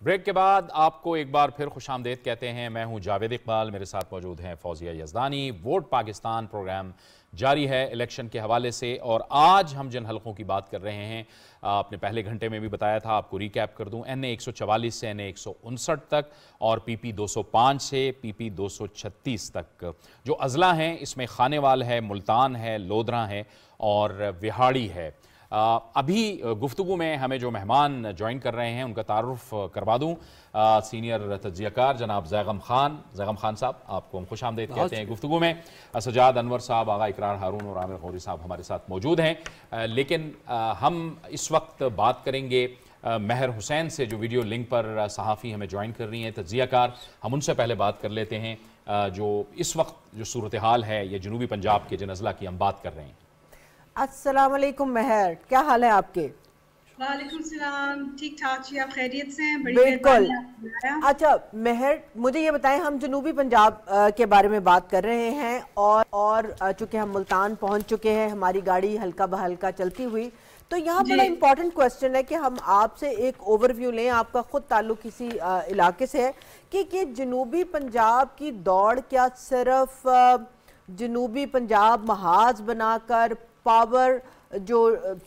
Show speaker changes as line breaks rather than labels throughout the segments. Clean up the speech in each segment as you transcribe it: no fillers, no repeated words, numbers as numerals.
Break के बाद आपको एक बार फिर खुशामदीद कहते हैं। मैं हूं जावेद इकबाल, मेरे साथ मौजूद हैं फौजिया यज़दानी। वोट पाकिस्तान प्रोग्राम जारी है इलेक्शन के हवाले से, और आज हम जिन हलकों की बात कर रहे हैं आपने पहले घंटे में भी बताया था, आपको रिकैप कर दूं। NA 144 से NA 159 तक और PP 205 से PP 236 तक जो अजला हैं, इसमें खानेवाल है, मुल्तान है, लोधरा है और विहाड़ी है। अभी गुफ्तगू में हमें जो मेहमान ज्वाइन कर रहे हैं उनका तारुफ करवा दूं। सीनियर तज्जियाकार जनाब ज़ैगम खान साहब, आपको हम खुशामदीद कहते हैं गुफ्तगू में। सजाद अनवर साहब, आगा इकरार हारून और आमिर गौरी साहब हमारे साथ मौजूद हैं। लेकिन हम इस वक्त बात करेंगे महर हुसैन से, जो वीडियो लिंक पर सहाफ़ी हमें ज्वाइन कर रही हैं, तज्जियाकार। हम उनसे पहले बात कर लेते हैं जो इस वक्त जो सूरत हाल है ये जनूबी पंजाब के जिन अजला की हम बात कर रहे हैं।
अस्सलाम वालेकुम महर, क्या हाल है आपके?
वालेकुम सलाम, ठीक ठाक जी, आप खैरियत से हैं?
बिल्कुल। अच्छा महर, मुझे ये बताएं, हम जनूबी पंजाब के बारे में बात कर रहे हैं और चूंकि हम मुल्तान पहुंच चुके हैं, हमारी गाड़ी हल्का बहल्का चलती हुई, तो यहाँ बड़ा इम्पोर्टेंट क्वेश्चन है कि हम आपसे एक ओवरव्यू लें। आपका खुद ताल्लुक किसी इलाके से है कि जनूबी पंजाब की दौड़ क्या सिर्फ जनूबी पंजाब महाज बनाकर पावर जो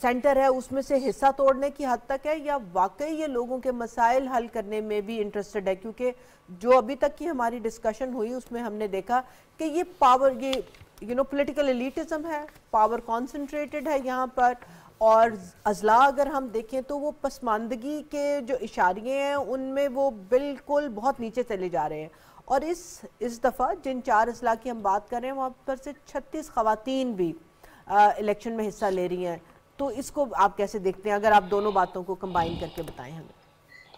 सेंटर है उसमें से हिस्सा तोड़ने की हद तक है, या वाकई ये लोगों के मसाइल हल करने में भी इंटरेस्टेड है? क्योंकि जो अभी तक की हमारी डिस्कशन हुई उसमें हमने देखा कि ये पावर, ये पॉलिटिकल एलिटिज्म है, पावर कॉन्सेंट्रेटेड है यहाँ पर, और अजला अगर हम देखें तो वो पसमानदगी के जो इशारे हैं उनमें वो बिल्कुल बहुत नीचे चले जा रहे हैं। और इस दफ़ा जिन 4 अजला की हम बात कर रहे हैं वहाँ पर से 36 ख़वातीन भी इलेक्शन में हिस्सा ले रही हैं। तो इसको आप कैसे देखते हैं, अगर आप दोनों बातों को कंबाइन करके बताएं हमें।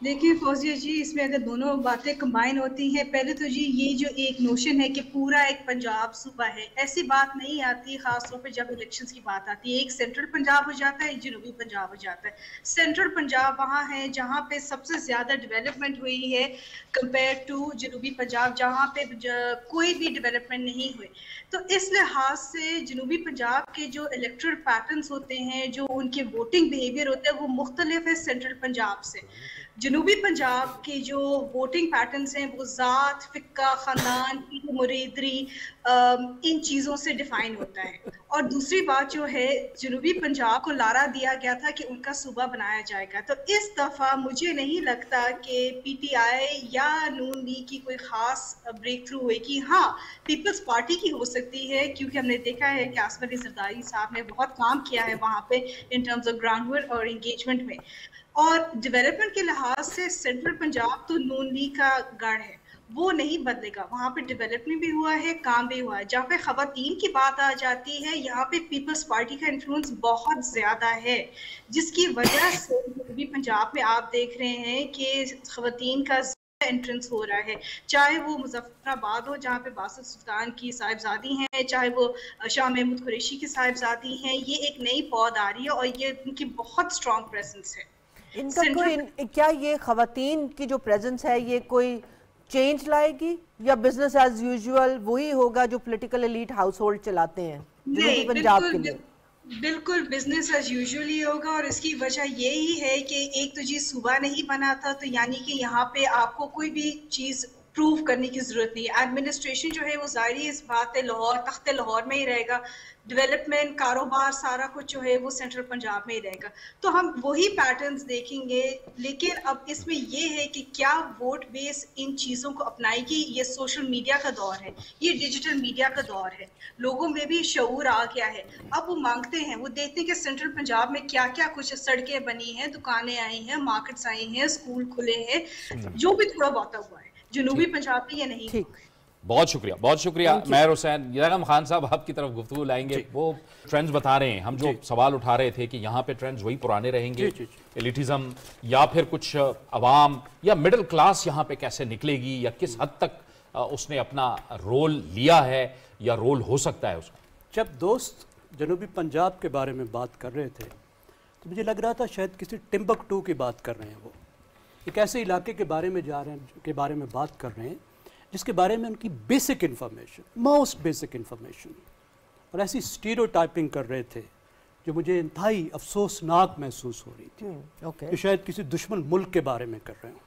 देखिए फौजिया जी, इसमें अगर दोनों बातें कंबाइन होती हैं, पहले तो जी ये जो एक नोशन है कि पूरा एक पंजाब सूबा है, ऐसी बात नहीं आती, खास तौर पे जब इलेक्शंस की बात आती है। एक सेंट्रल पंजाब हो जाता है, एक जनूबी पंजाब हो जाता है। सेंट्रल पंजाब वहाँ है जहाँ पे सबसे ज़्यादा डेवलपमेंट हुई है कंपेयर टू जनूबी पंजाब जहाँ पे कोई भी डेवलपमेंट नहीं हुई। तो इस लिहाज से जनूबी पंजाब के जो इलेक्टोरल पैटर्न्स होते हैं, जो उनके वोटिंग बिहेवियर होता है, वो मुख्तलिफ है सेंट्रल पंजाब से। जनूबी पंजाब के जो वोटिंग पैटर्न्स हैं वो ज़ात, फ़िक्का, ख़ानदान, मुरीदरी, इन चीज़ों से डिफ़ाइन होता है। और दूसरी बात जो है, जनूबी पंजाब को लारा दिया गया था कि उनका सूबा बनाया जाएगा। तो इस दफ़ा मुझे नहीं लगता कि PTI या नून लीग की कोई ख़ास ब्रेक थ्रू होगी। हाँ, पीपल्स पार्टी की हो सकती है, क्योंकि हमने देखा है कि आसफ अली ज़रदारी साहब ने बहुत काम किया है वहाँ पे इन टर्म्स ऑफ ग्राउंडवर्क और इंगेजमेंट में। और डेवलपमेंट के लिहाज से सेंट्रल पंजाब तो नून लीग का गढ़ है, वो नहीं बदलेगा। वहाँ पे डेवलपमेंट भी हुआ है, काम भी हुआ है। जहाँ पे खवातीन की बात आ जाती है, यहाँ पे पीपल्स पार्टी का इन्फ्लुएंस बहुत ज़्यादा है, जिसकी वजह से भी पंजाब में आप देख रहे हैं कि खवातीन का एंट्रेंस हो रहा है। चाहे वो मुजफ्फराबाद हो जहाँ पे बासित सुल्तान की साहिबजादी हैं, चाहे वो शाह महमूद कुरैशी की साहिबजादी हैं, ये एक नई पौध आ रही है और ये उनकी बहुत स्ट्रॉन्ग प्रेजेंस है।
इनका कोई क्या ये खवातीन की जो प्रेजेंस है ये कोई चेंज लाएगी, या बिजनेस एज यूजुअल वही होगा जो पॉलिटिकल एलीट हाउस होल्ड चलाते हैं जनूबी पंजाब के लिए?
बिल्कुल बिजनेस एज यूजुअल ही होगा। और इसकी वजह यही है कि एक तो जी सूबा नहीं बना था, तो यानी कि यहाँ पे आपको कोई भी चीज़ प्रूव करने की जरूरत नहीं है। एडमिनिस्ट्रेशन जो है वो जाहिर इस बात है लाहौर, तख्ते लाहौर में ही रहेगा। डेवलपमेंट, कारोबार, सारा कुछ जो है वो सेंट्रल पंजाब में ही रहेगा। तो हम वही पैटर्न्स देखेंगे। लेकिन अब इसमें ये है कि क्या वोट बेस इन चीज़ों को अपनाएगी। ये सोशल मीडिया का दौर है, ये डिजिटल मीडिया का दौर है, लोगों में भी शऊर आ गया है। अब वो मांगते हैं, वो देखते हैं कि सेंट्रल पंजाब में क्या क्या कुछ सड़कें बनी हैं, दुकानें आई हैं, मार्केट्स आई हैं, स्कूल खुले हैं, जो भी थोड़ा बहुत हुआ है। जनूबी पंजाब में ये नहीं।
बहुत शुक्रिया महर हुसैन। ज़ैगम खान साहब आपकी तरफ गुफ्तगू लाएंगे। वो ट्रेंड्स बता रहे हैं, हम जो सवाल उठा रहे थे कि यहाँ पे ट्रेंड्स वही पुराने रहेंगे, एलिटिज्म, या फिर कुछ अवाम या मिडिल क्लास यहाँ पे कैसे निकलेगी, या किस हद तक उसने अपना रोल लिया है या रोल हो सकता है उसका।
जब दोस्त जनूबी पंजाब के बारे में बात कर रहे थे तो मुझे लग रहा था शायद किसी टिम्बकटू की बात कर रहे हैं। वो एक ऐसे इलाके के बारे में बारे में बात कर रहे हैं जिसके बारे में उनकी basic information, most basic information, और ऐसी स्टीरियोटाइपिंग कर रहे थे जो मुझे इंतहाई अफसोसनाक महसूस हो रही थी कि शायद किसी दुश्मन मुल्क के बारे में कर रहे हों।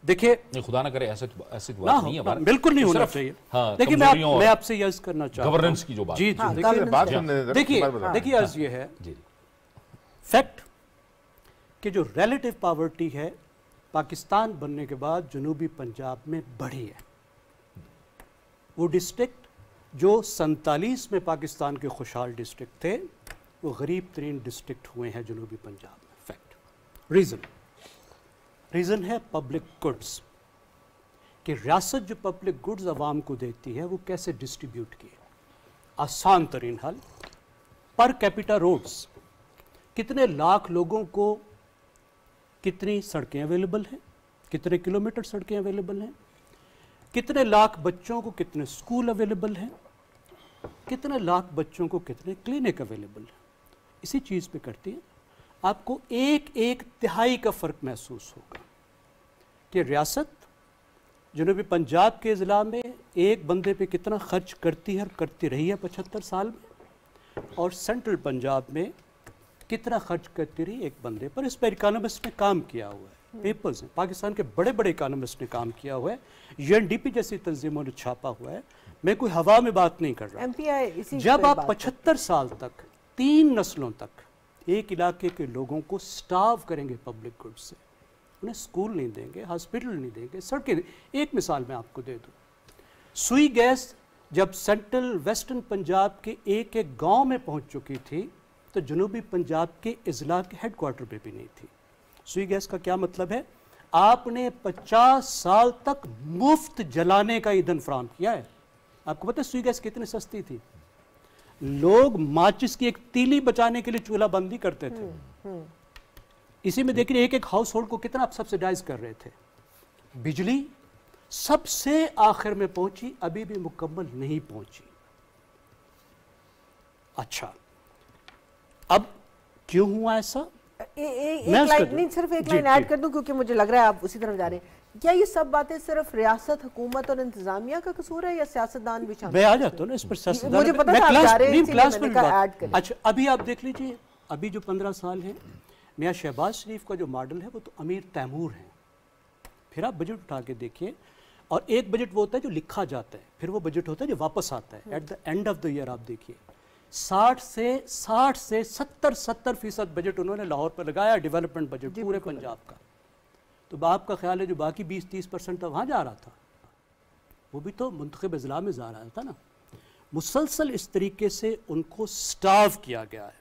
देखिए
खुदा ना करे ऐसे ऐसी बात नहीं है,
बिल्कुल नहीं होना चाहिए।
हाँ,
देखिए मैं आपसे यह करना चाहता हूं
गवर्नेंस की जो बात,
जी देखिए ये है फैक्ट कि जो रिलेटिव पॉवर्टी है पाकिस्तान बनने के बाद जनूबी पंजाब में बढ़ी है। वो डिस्ट्रिक्ट जो 47 में पाकिस्तान के खुशहाल डिस्ट्रिक्ट थे वो गरीब तरीन डिस्ट्रिक्ट हुए हैं जनूबी पंजाब में। फैक्ट रीज़न है पब्लिक गुड्स, कि रियासत जो पब्लिक गुड्स आवाम को देती है वो कैसे डिस्ट्रीब्यूट किए। आसान तरीन हल, पर कैपिटा रोड्स, कितने लाख लोगों को कितनी सड़कें अवेलेबल हैं, कितने किलोमीटर सड़कें अवेलेबल हैं, कितने लाख बच्चों को कितने स्कूल अवेलेबल हैं, कितने लाख बच्चों को कितने क्लिनिक अवेलेबल हैं। इसी चीज़ पे करती है आपको एक तिहाई का फ़र्क महसूस होगा कि रियासत जनूबी पंजाब के ज़िला में एक बंदे पे कितना खर्च करती है और करती रही है 75 साल में, और सेंट्रल पंजाब में कितना खर्च करती रही एक बंदे पर। इस पर इकोनॉमिस्ट ने काम किया हुआ है, पेपर्स हैं, पाकिस्तान के बड़े बड़े इकोनॉमिस्ट ने काम किया हुआ है, UNDP जैसी तंजीमों ने छापा हुआ है। मैं कोई हवा में बात नहीं कर रहा। जब आप 75 साल तक 3 नस्लों तक एक इलाके के लोगों को स्टार्व करेंगे पब्लिक गुड्स से, उन्हें स्कूल नहीं देंगे, हॉस्पिटल नहीं देंगे, सड़कें नहीं। एक मिसाल मैं आपको दे दूं, सुई गैस जब सेंट्रल वेस्टर्न पंजाब के एक गांव में पहुंच चुकी थी तो जनूबी पंजाब के अजला के हेडक्वार्टर पे भी नहीं थी। सुई गैस का क्या मतलब है? आपने 50 साल तक मुफ्त जलाने का ईंधन फराहम किया है। आपको पता है सुई गैस कितनी सस्ती थी? लोग माचिस की एक तीली बचाने के लिए चूल्हा बंदी करते थे। इसी में देखिए एक हाउस होल्ड को कितना आप सब्सिडाइज कर रहे थे। बिजली सबसे आखिर में पहुंची, अभी भी मुकम्मल नहीं पहुंची। अच्छा, अब क्यों हुआ ऐसा?
एक लाइन नहीं, सिर्फ एक लाइन ऐड कर दूं क्योंकि मुझे लग रहा है आप उसी तरफ जा रहे हैं। क्या ये सब बातें सिर्फ रियासत, हुकूमत और इंतजामिया का कसूर है या सियासतदान भी शामिल?
मैं आ जाता हूँ ना इस पर। सियासतदान
मुझे पता था आप जा रहे हैं,
क्लास
मैंने कहा ऐड करें।
अच्छा, अभी आप देख लीजिए, अभी जो 15 साल है मियां शहबाज शरीफ का जो मॉडल है वो तो अमीर तैमूर है। फिर आप बजट उठा के देखिए, और एक बजट वो होता है जो लिखा जाता है, फिर वो बजट होता है जो वापस आता है at the end of the year. आप देखिए 60 से 70% बजट उन्होंने लाहौर पर लगाया, डेवलपमेंट बजट पूरे पंजाब का। तो आपका ख्याल है जो बाकी 20-30% वहाँ जा रहा था वो भी तो मुंतखब अजला में जा रहा था ना। मुसलसल इस तरीके से उनको स्टार्व किया गया है।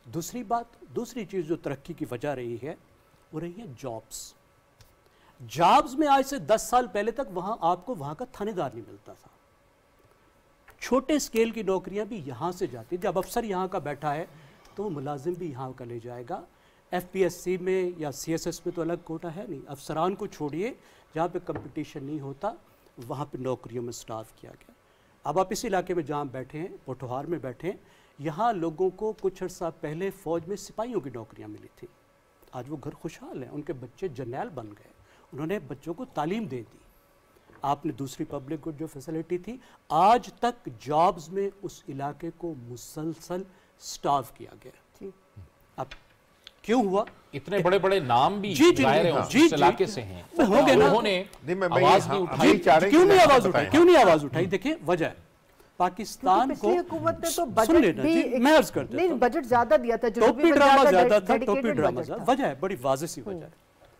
दूसरी चीज़ जो तरक्की की वजह रही है वो रही है जॉब्स में। आज से 10 साल पहले तक आपको वहाँ का थानेदार नहीं मिलता था। छोटे स्केल की नौकरियां भी यहाँ से जाती। जब अफसर यहाँ का बैठा है तो वो मुलाजिम भी यहाँ का ले जाएगा। FPSC में या CSS में तो अलग कोटा है नहीं। अफसरान को छोड़िए, जहाँ पे कंपटीशन नहीं होता वहाँ पे नौकरियों में स्टाफ किया गया। अब आप इस इलाके में जहाँ बैठे हैं, पोठोहार में बैठे हैं, यहाँ लोगों को कुछ अर्सा पहले फ़ौज में सिपाहियों की नौकरियाँ मिली थी। आज वो घर खुशहाल हैं, उनके बच्चे जर्नैल बन गए, उन्होंने बच्चों को तालीम दे दी। आपने दूसरी पब्लिक गुड जो फैसिलिटी थी, आज तक जॉब्स में उस इलाके को मुसलसल स्टाफ किया गया। अब क्यों हुआ?
इतने बड़े बड़े नाम भी
इस
इलाके से हैं,
हो गए ना।
उन्होंने आवाज नहीं उठाई।
क्यों नहीं आवाज उठाई? देखिए वजह पाकिस्तान को
हुकूमत ने तो बजट भी
मैं अर्ज करता हूं,
बजट ज्यादा दिया था,
टोपी ड्रामा ज्यादा था, टोपी ड्रामा ज्यादा। वजह है बड़ी वाज़ेह सी वजह है।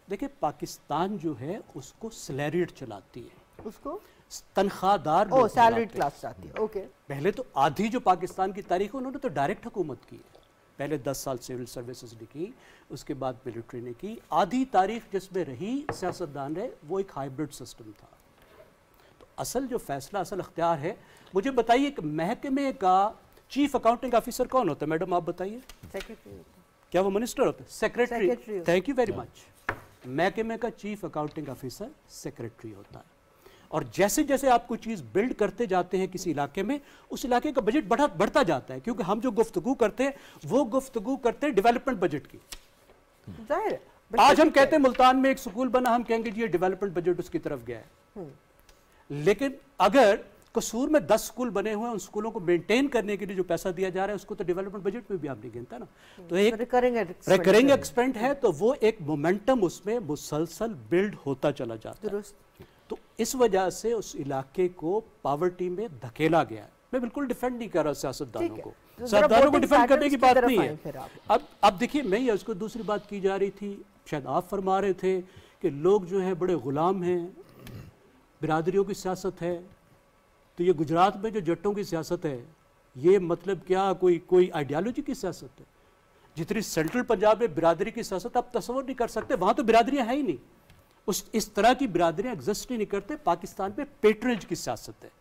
देखिए पाकिस्तान जो है उसको सैलरीड चलाती है, उसको तनख्वाहदार
सैलरीड क्लास चलाती है। ओके,
पहले तो आधी जो पाकिस्तान की तारीख है उन्होंने तो डायरेक्ट हुकूमत की है। पहले 10 साल सिविल सर्विसेज ने की, उसके बाद मिलिट्री ने की। आधी तारीख जिसमें रही सियासतदान रहे वो एक हाइब्रिड सिस्टम था। तो असल जो फैसला, असल अख्तियार है, मुझे बताइए कि महकमे का चीफ अकाउंटिंग ऑफिसर कौन होता है? मैडम आप बताइए।
सेक्रेटरी।
क्या वो मिनिस्टर होता है? Secretary. Thank you very much. महकमे का चीफ अकाउंटिंग ऑफिसर सेक्रेटरी होता है। और जैसे जैसे आप कोई चीज़ बिल्ड करते जाते हैं किसी इलाके में, उस इलाके का बजट बढ़ता जाता है, क्योंकि हम जो गुफ्तगू करते हैं वो गुफ्तगू करते हैं डेवलपमेंट बजट की। आज हम कहते हैं मुल्तान में एक स्कूल बना, हम कहेंगे जी ये डेवलपमेंट बजट उसकी तरफ गया है। लेकिन अगर कसूर में 10 स्कूल बने हुए हैं, उन स्कूलों को मेंटेन करने के लिए जो पैसा दिया जा रहा है उसको तो डेवलपमेंट बजट में भी आप नहीं गिनता ना। तो एक रिकरिंग एक्सपेंस है, तो वो एक मोमेंटम उसमें मुसलसल बिल्ड होता चला जाता है। तो इस वजह से उस इलाके को पॉवर्टी में धकेला गया है। मैं बिल्कुल डिफेंड नहीं कर रहा सियासतदानों को, सियासतदानों को डिफेंड करने की बात नहीं है। अब देखिए, मैं ये उसको दूसरी बात की जा रही थी, शायद आप फरमा रहे थे कि लोग जो है बड़े गुलाम हैं, बिरादरियों की सियासत है। तो ये गुजरात में जो जट्टों की सियासत है, ये मतलब क्या कोई आइडियालॉजी की सियासत है? जितनी सेंट्रल पंजाब में बिरादरी की सियासत आप तस्वर नहीं कर सकते, वहाँ तो बिरादरियाँ हैं ही नहीं। इस तरह की बिरादरियाँ एग्जिस्ट ही नहीं करते। पाकिस्तान में पेट्रेज की सियासत है।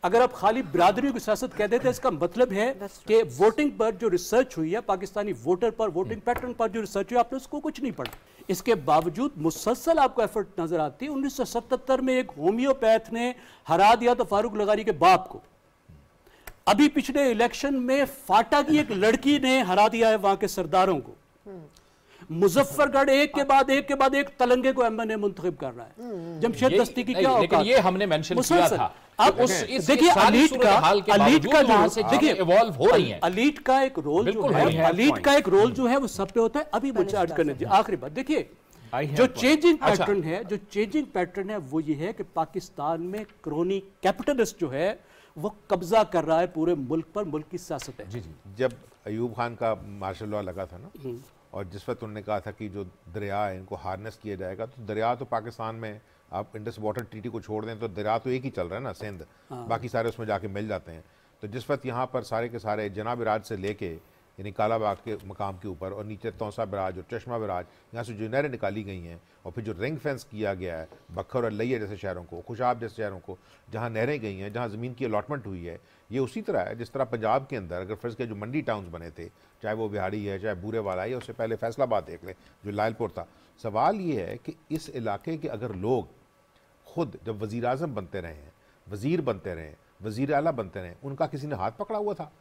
अगर आप खाली बिरादरियों की सियासत कह देते हैं, इसका मतलब है कि वोटिंग पर जो रिसर्च हुई है, पाकिस्तानी वोटर पर, वोटिंग पैटर्न पर जो रिसर्च हुई, आपने उसको कुछ नहीं पढ़ा। इसके बावजूद मुसलसल आपको एफर्ट नजर आती है। 1977 में एक होम्योपैथ ने हरा दिया तो फारूक लगारी के बाप को। अभी पिछले इलेक्शन में फाटा की एक लड़की ने हरा दिया है वहां के सरदारों को। मुजफ्फरगढ़ एक के बाद एक तलंगे को एमएनए मुंतखब कर रहा है। जमशेद दस्ती की क्या
लेकिन ये हमने मेंशन किया था।
अब देखिए अलीट का देखिए इवॉल्व हो रही है। अलीट का एक रोल जो है, अलीट का एक रोल जो है वो सब पे होता है। अभी मुझे अर्ज करने दीजिए, आखिरी बात देखिए, जो चेंजिंग पैटर्न है वो ये है कि पाकिस्तान में क्रोनी कैपिटलिस्ट जो है वो कब्जा कर रहा है पूरे मुल्क पर, मुल्क की सियासत है।
जब अयूब खान का मार्शल लॉ लगा था ना, और जिस वक्त उन्होंने कहा था कि जो दरिया है इनको हार्नेस किया जाएगा, तो दरिया तो पाकिस्तान में आप इंडस वाटर ट्रीटी को छोड़ दें तो दरिया तो एक ही चल रहा है ना, सिंध, बाकी सारे उसमें जाके मिल जाते हैं। तो जिस वक्त यहाँ पर सारे के सारे जनाब बिराज से लेके यानी कालाबाग के मकाम के ऊपर और नीचे तौसा बिराज और चश्मा बिराज, यहाँ से जो नहरें निकाली गई हैं और फिर जो रिंग फेंस किया गया है बखर और लैया जैसे शहरों को, खुशाब जैसे शहरों को, जहाँ नहरें गई हैं, जहाँ ज़मीन की अलॉटमेंट हुई है, ये उसी तरह है जिस तरह पंजाब के अंदर अगर फर्ज के जो मंडी टाउन्स बने थे, चाहे वो बिहाड़ी है, चाहे बूरे वाला है, उससे पहले फैसलाबाद देख लें जो लायलपुर था। सवाल ये है कि इस इलाके के अगर लोग खुद जब वज़ीर आज़म बनते रहे हैं, वज़ीर बनते रहे, वज़ीर आला बनते रहे, उनका किसी ने हाथ पकड़ा हुआ था?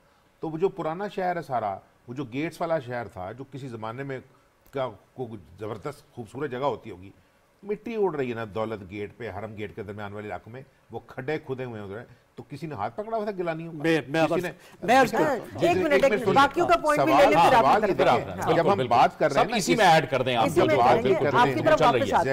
तो वो जो पुराना शहर है सारा, वो जो गेट्स वाला शहर था, जो किसी ज़माने में क्या को ज़बरदस्त खूबसूरत जगह होती होगी, मिट्टी उड़ रही है ना दौलत गेट पे, हरम गेट के दरमियान वाले इलाकों में, वो खड्डे खुदे हुए उधर, तो किसी ने हाथ पकड़ा हुआ था गिलानियों का?
बाकियों का पॉइंट भी ले लें, फिर आप
जब हम बात कर रहे हैं
इसी में ऐड कर दें, आप जो बात चल रही है,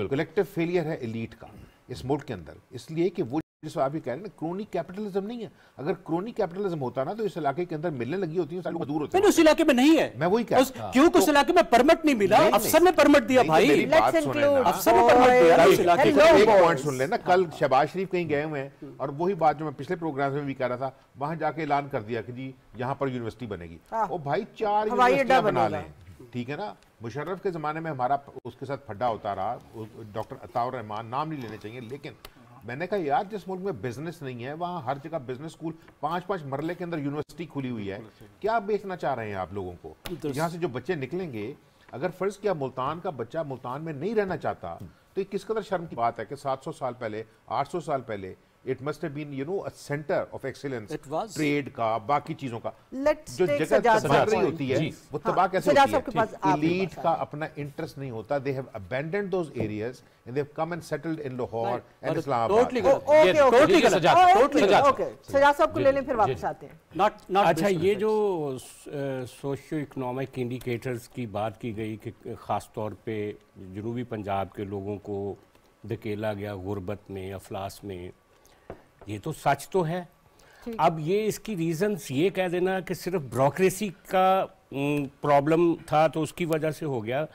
कलेक्टिव फेलियर है एलीट का इस मुल्क के अंदर, इसलिए कि वो जिस आप भी कह रहे हैं ना, क्रोनी कैपिटलिज्म नहीं है। अगर क्रोनी कैपिटलिज्म होता ना तो इस इलाके के अंदर मिलने लगी होती है, सालों का दूर होता है।
उस इलाके में नहीं है, मैं वही कह रहा हूं। क्यों उस इलाके में परमिट नहीं मिला? अफसर ने परमिट दिया भाई, अफसर ने परमिट दिया।
एक पॉइंट सुन लेना, कल शहबाज शरीफ कहीं गए हुए हैं और वही बात जो मैं पिछले प्रोग्राम में भी कह रहा था, वहां जाके ऐलान कर दिया कि जी यहाँ पर यूनिवर्सिटी बनेगी। ओ भाई 4 यूनिवर्सिटियां बना लें, ठीक है ना। मुशर्रफ के ज़माने में हमारा उसके साथ फड्डा होता रहा, डॉक्टर अताउर रहमान, नाम नहीं लेने चाहिए, लेकिन मैंने कहा यार जिस मुल्क में बिजनेस नहीं है वहाँ हर जगह बिजनेस स्कूल 5-5 मरले के अंदर यूनिवर्सिटी खुली हुई है, क्या बेचना चाह रहे हैं आप लोगों को? यहाँ से जो बच्चे निकलेंगे, अगर फर्ज किया मुल्तान का बच्चा मुल्तान में नहीं रहना चाहता तो ये किस कदर शर्म की बात है कि 700 साल पहले, 800 साल पहले it must have been you know a centre of excellence, trade का, बाकी चीजों का। जो जगह तबाह रही होती है वो तबाह कैसे होती है? एलीट का अपना इंटरेस्ट नहीं होता, they have abandoned those areas and they have come and settled in Lahore and Islamabad.
Sajjad साहब को ले लें, फिर वापस आते हैं।
अच्छा, ये जो सोशियो इकोनॉमिक इंडिकेटर्स की बात की गई कि ख़ास तौर पे जनूबी पंजाब के लोगों को धकेला गया गुर्बत में, अफलास में, ये तो सच तो है। अब ये इसकी रीजंस ये कह देना कि सिर्फ ब्यूरोक्रेसी का प्रॉब्लम था तो उसकी वजह से हो गया।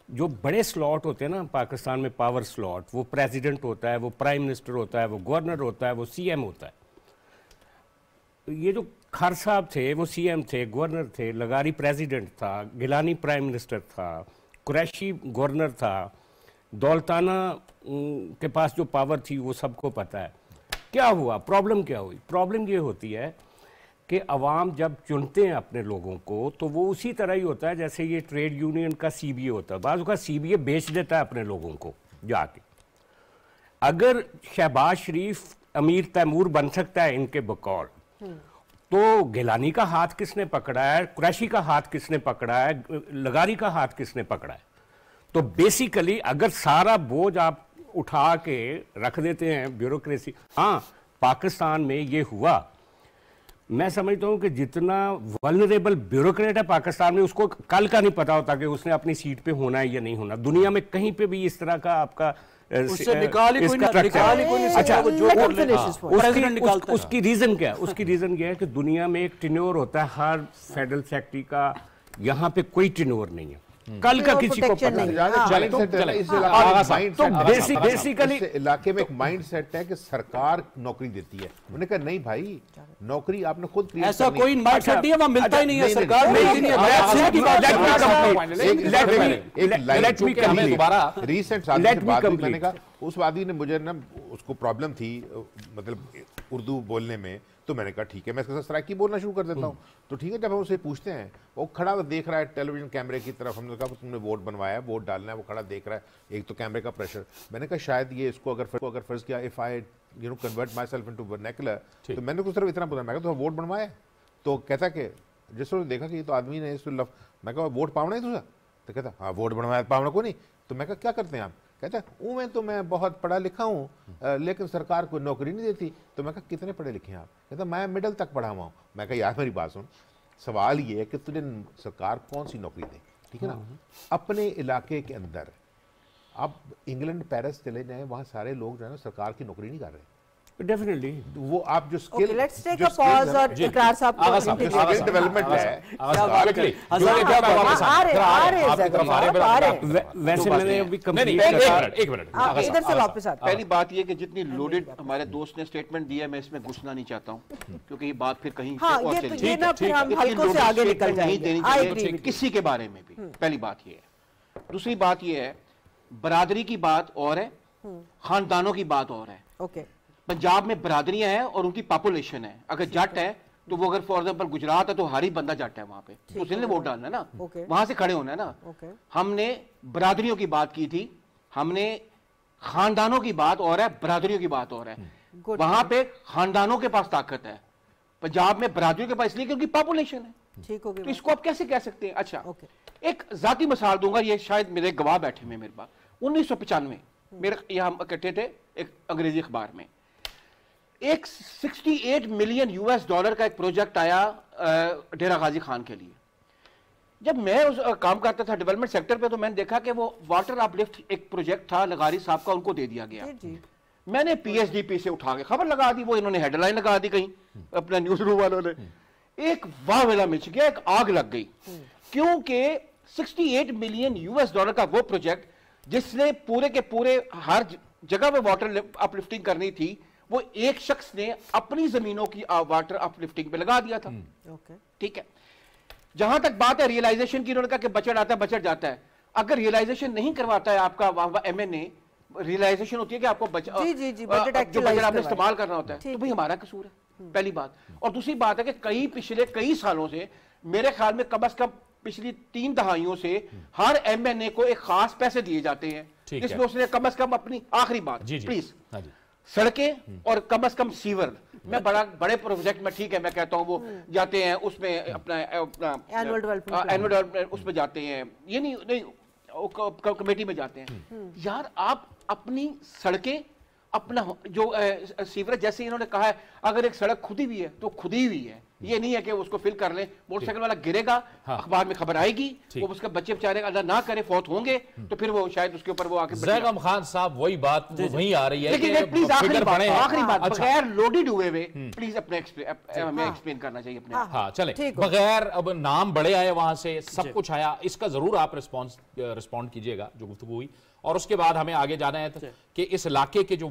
जो बड़े स्लॉट होते हैं ना पाकिस्तान में, पावर स्लॉट, वो प्रेसिडेंट होता है, वो प्राइम मिनिस्टर होता है, वो गवर्नर होता है, वो सीएम होता है। ये जो खर साहब थे वो सीएम थे, गवर्नर थे, लगारी प्रेसिडेंट था, गिलानी प्राइम मिनिस्टर था, कुरैशी गवर्नर था, दौलताना के पास जो पावर थी वो सबको पता है। क्या हुआ? प्रॉब्लम क्या हुई? प्रॉब्लम ये होती है कि अवाम जब चुनते हैं अपने लोगों को तो वो उसी तरह ही होता है जैसे ये ट्रेड यूनियन का सीबीए होता है। बाज़ का सीबीए बेच देता है अपने लोगों को जाके। अगर शहबाज शरीफ अमीर तैमूर बन सकता है इनके बकौल, तो गिलानी का हाथ किसने पकड़ा है, कुरैशी का हाथ किसने पकड़ा है, लगारी का हाथ किसने पकड़ा है? तो बेसिकली अगर सारा बोझ आप उठा के रख देते हैं ब्यूरोक्रेसी। हाँ, पाकिस्तान में ये हुआ। मैं समझता हूँ कि जितना वल्नरेबल ब्यूरोक्रेट है पाकिस्तान में, उसको कल का नहीं पता होता कि उसने अपनी सीट पे होना है या नहीं होना। दुनिया में कहीं पे भी इस तरह का आपका
उससे निकाल ही कोई नहीं,
अच्छा,
निकालता
उसकी रीजन क्या है? उसकी रीजन क्या है कि दुनिया में एक टिन्योर होता है हर फेडरल सेक्रेटरी का, यहाँ पे कोई टिन्योर नहीं है। कल का किसी को पता नहीं।
तो बेसिकली इलाके में एक माइंड सेट है कि सरकार नौकरी देती है। उन्होंने कहा नहीं भाई, नौकरी आपने खुद क्रिएट
ऐसा कोई माइंड सेट नहीं है, वहां मिलता ही नहीं है। सरकार
मैंने कहा उस आदमी ने मुझे ना, उसको प्रॉब्लम थी मतलब उर्दू बोलने में, तो मैंने कहा ठीक है मैं इसके साथ सराइकी बोलना शुरू कर देता हूँ। तो ठीक है, जब हम उसे पूछते हैं, वो खड़ा देख रहा है टेलीविजन कैमरे की तरफ। हमने कहा तुमने वोट बनवाया है, वोट डालना है, वो खड़ा देख रहा है। एक तो कैमरे का प्रेशर। मैंने कहा शायद ये इसको अगर फर्ज किया, if I convert my self into vernacular, तो मैंने तो सिर्फ इतना पूछा, मैं कहा तो वोट बनवाया? तो कहता कि जिसने देखा कि ये तो आदमी ने इसको मैं कहा वोट पावना है तुझा? तो कहता हाँ वोट बनवाया, पावना को नहीं। तो मैं कहा क्या करते हैं आप? कहता मैं तो मैं बहुत पढ़ा लिखा हूँ, लेकिन सरकार को नौकरी नहीं देती। तो मैं कहा कितने पढ़े लिखे हैं आप? कहता मैं मिडिल तक पढ़ा हुआ हूँ। मैं कहा यार मेरी बात सुन, सवाल ये है कि तुझे सरकार कौन सी नौकरी दे, ठीक है ना? अपने इलाके के अंदर आप इंग्लैंड पेरिस चले जाएं, वहाँ सारे लोग जो है ना सरकार की नौकरी नहीं कर रहे।
डेफिनेटली
वो आप जो skill
let's take a pause और इकरार साहब को
स्किल डेवलपमेंट है।
वैसे मैंने अभी
एक मिनट इधर से वापस आते हैं।
पहली बात ये कि जितनी लोडेड हमारे दोस्त ने स्टेटमेंट दिया है, मैं इसमें घुसना नहीं चाहता हूँ क्योंकि ये बात फिर कहीं और चली जाएगी किसी के बारे में भी। पहली बात ये है। दूसरी बात ये है, बरादरी की बात और है, खानदानों की बात और है।
ओके,
पंजाब में बरादरियां हैं और उनकी पॉपुलेशन है। अगर जट है तो वो अगर फॉर एग्जाम्पल गुजरात है तो हर ही बंदा जट है वहां पे, तो उसने वोट डालना है ना, वहां से खड़े होना है ना। हमने बरादरियों की बात की थी, हमने खानदानों की बात और है, बरादरियों की बात और है। वहां पे खानदानों के पास ताकत है, पंजाब में बरादरियों के पास इसलिए क्योंकि पॉपुलेशन है।
ठीक हो गया,
तो इसको आप कैसे कह सकते हैं? अच्छा, एक जाती मिसाल दूंगा, ये शायद मेरे गवाह बैठे हुए मेरे पास। 1995 मेरे यहाँ इकट्ठे थे एक अंग्रेजी अखबार में, एक 68 मिलियन US डॉलर का एक प्रोजेक्ट आया डेरा गाजी खान के लिए। जब मैं उस काम करता था डेवलपमेंट सेक्टर पे, तो मैंने देखा कि वो वाटर अपलिफ्ट एक प्रोजेक्ट था लगारी साहब का, उनको दे दिया गया। मैंने PSDP से उठा के खबर लगा दी, वो इन्होंने हेडलाइन लगा दी कहीं अपना न्यूज रूम वालों ने। एक वावेला मिच गया, एक आग लग गई, क्योंकि 68 मिलियन US डॉलर का वो प्रोजेक्ट जिसने पूरे के पूरे हर जगह पे वाटर अपलिफ्टिंग करनी थी, वो एक शख्स ने अपनी जमीनों की वाटर अपलिफ्टिंग पे लगा दिया था। ठीक है, जहां तक बात है रियलाइजेशन की, उन्होंने कहा कि बजट आता है, बजट जाता है। अगर रियलाइजेशन नहीं करवाता है आपका MNA, रियलाइजेशन होती है कि आपको जो बजट आपने इस्तेमाल करना होता है, तो भाई हमारा कसूर है, पहली बात। और दूसरी बात है कि पिछले कई सालों से, मेरे ख्याल में कम से कम पिछली 3 दहाइयों से हर MNA को एक खास पैसे दिए जाते हैं, जिसमें उसने कम से कम अपनी आखिरी बात प्लीज सड़कें और कम से कम सीवर, मैं बड़े प्रोजेक्ट में ठीक है मैं कहता हूं वो जाते हैं उसमें अपना एनुअल डेवलपमेंट उसमें जाते हैं, ये नहीं कमेटी में जाते हैं। यार आप अपनी सड़कें, अपना जो सीवरेज, जैसे इन्होंने कहा है अगर एक सड़क खुदी हुई है तो खुदी हुई है, ये नहीं है कि उसको फिल कर लें। मोटरसाइकिल वाला गिरेगा, अखबार में खबर आएगी, वो उसके बच्चे बेचारे अल्लाह ना करे फौत होंगे, तो फिर वो शायद उसके ऊपर वो आके
ज़ैगम खान साहब वही बात वहीं आ रही है।
लेकिन प्लीज आखिरी बात बगैर लोडेड हुए हुए प्लीज अपने हमें एक्सप्लेन करना चाहिए अपने।
हाँ चले, बगैर अब नाम बड़े आए वहां से सब कुछ आया, इसका जरूर आप रिस्पॉन्ड कीजिएगा जो गुफ्तगू हुई, और उसके बाद हमें आगे जाना है कि इस इलाके के जो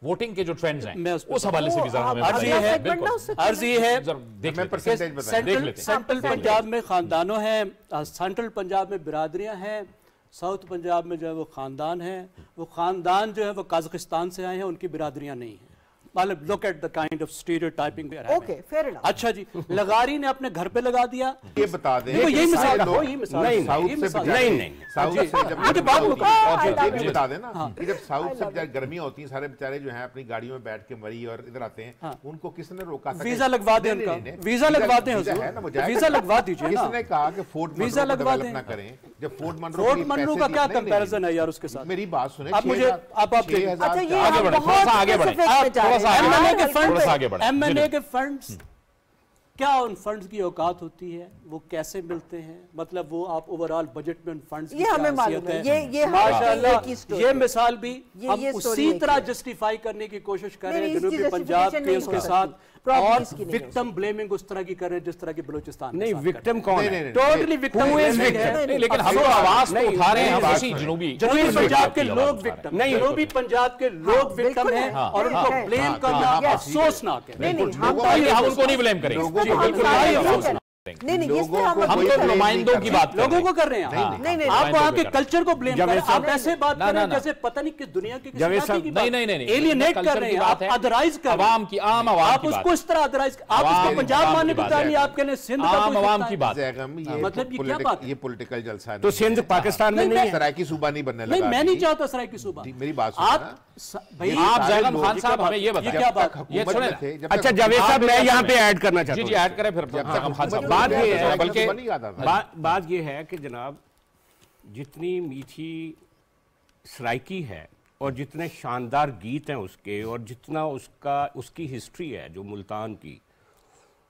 वोटिंग के जो ट्रेंड्स हैं उस हवाले से भी जरा हमें
अर्ज ये है, सेंट्रल पंजाब में खानदानों हैं, सेंट्रल पंजाब में बिरादरियां हैं, साउथ पंजाब में जो है वो खानदान है, वो खानदान जो है वो कजाकिस्तान से आए हैं, उनकी बिरादरियां नहीं हैं। मतलब look at the kind of stereotyping.
Okay, fair enough.
अच्छा जी, लगारी ने अपने घर पे लगा दिया,
ये बता दें,
यही मिसाल
नहीं,
नहीं,
साउथ से जब
मुझे बात
बता देना कि जब साउथ से गर्मियां होती हैं, सारे बेचारे जो हैं अपनी गाड़ियों में बैठ के मरी और इधर आते हैं, उनको किसने रोका था?
वीजा लगवा दें उनका, वीजा लगवा दें, वीजा लगवा दीजिए ना।
किसने कहा कि फोर्ट
वीजा लगवा दें
ना करें? जब फोर्ट
मनरो का क्या कंपैरिजन है यार उसके साथ?
मेरी बात सुने,
आप मुझे आप
अच्छा, ये
आगे बढ़े, थोड़ा सा आगे बढ़े,
एमएनए के फंड्स क्या, उन फंड्स की औकात होती है, वो कैसे मिलते हैं, मतलब वो आप ओवरऑल बजट में उन फंड्स की
ये हमें मालूम है, ये
माशाल्लाह ये मिसाल भी हम उसी तरह जस्टिफाई करने की कोशिश कर रहे हैं जनूबी पंजाब के उसके साथ, और विक्टिम ब्लेमिंग उस तरह की कर रहे हैं जिस तरह की बलूचिस्तान।
नहीं, विक्टिम कौन है?
टोटली विक्टिम,
लेकिन हम आवाज तो उठा रहे हैं, हम उसी जनूबी
पंजाब के लोग विक्टिम नहीं, जनूबी पंजाब के लोग विक्टिम हैं और उनको ब्लेम करना अफसोसनाक है।
हम उनको नहीं ब्लेम करेंगे,
नहीं,
हम तो नुमाइंदों की बात
लोगों को कर रहे हैं। नहीं, आप वहाँ के कल्चर को ब्लेम कर रहे हैं, आप ऐसे बात कर रहे हैं जैसे पता नहीं किस दुनिया की
नहीं,
एलियनेट कर रहे हैं, आप अदराइज कर रहे हैं,
की आम आवाम,
आप उसको इस तरह अदराइज, आप उसको पंजाब मानने को तैयार नहीं, आपके लिए सिंध
आम आवाम की बात,
मतलब ये क्या बात?
ये पॉलिटिकल जलसा है,
तो सिंध पाकिस्तान में नहीं,
सरायकी सूबा नहीं बनने लगा।
नहीं, मैं नहीं चाहता सरायकी सूबा।
मेरी बात
आप जैगम खान साहब हमें ये बताइए,
क्या बात?
ये सुने।
अच्छा जावेद साहब, मैं यहाँ पे ऐड करना चाहता हूँ।
जी ऐड करें फिर जैगम खान साहब।
बात ये है,
बल्कि
बात ये है कि जनाब जितनी मीठी सराइकी है और जितने शानदार गीत हैं उसके, और जितना उसकी हिस्ट्री है जो मुल्तान की,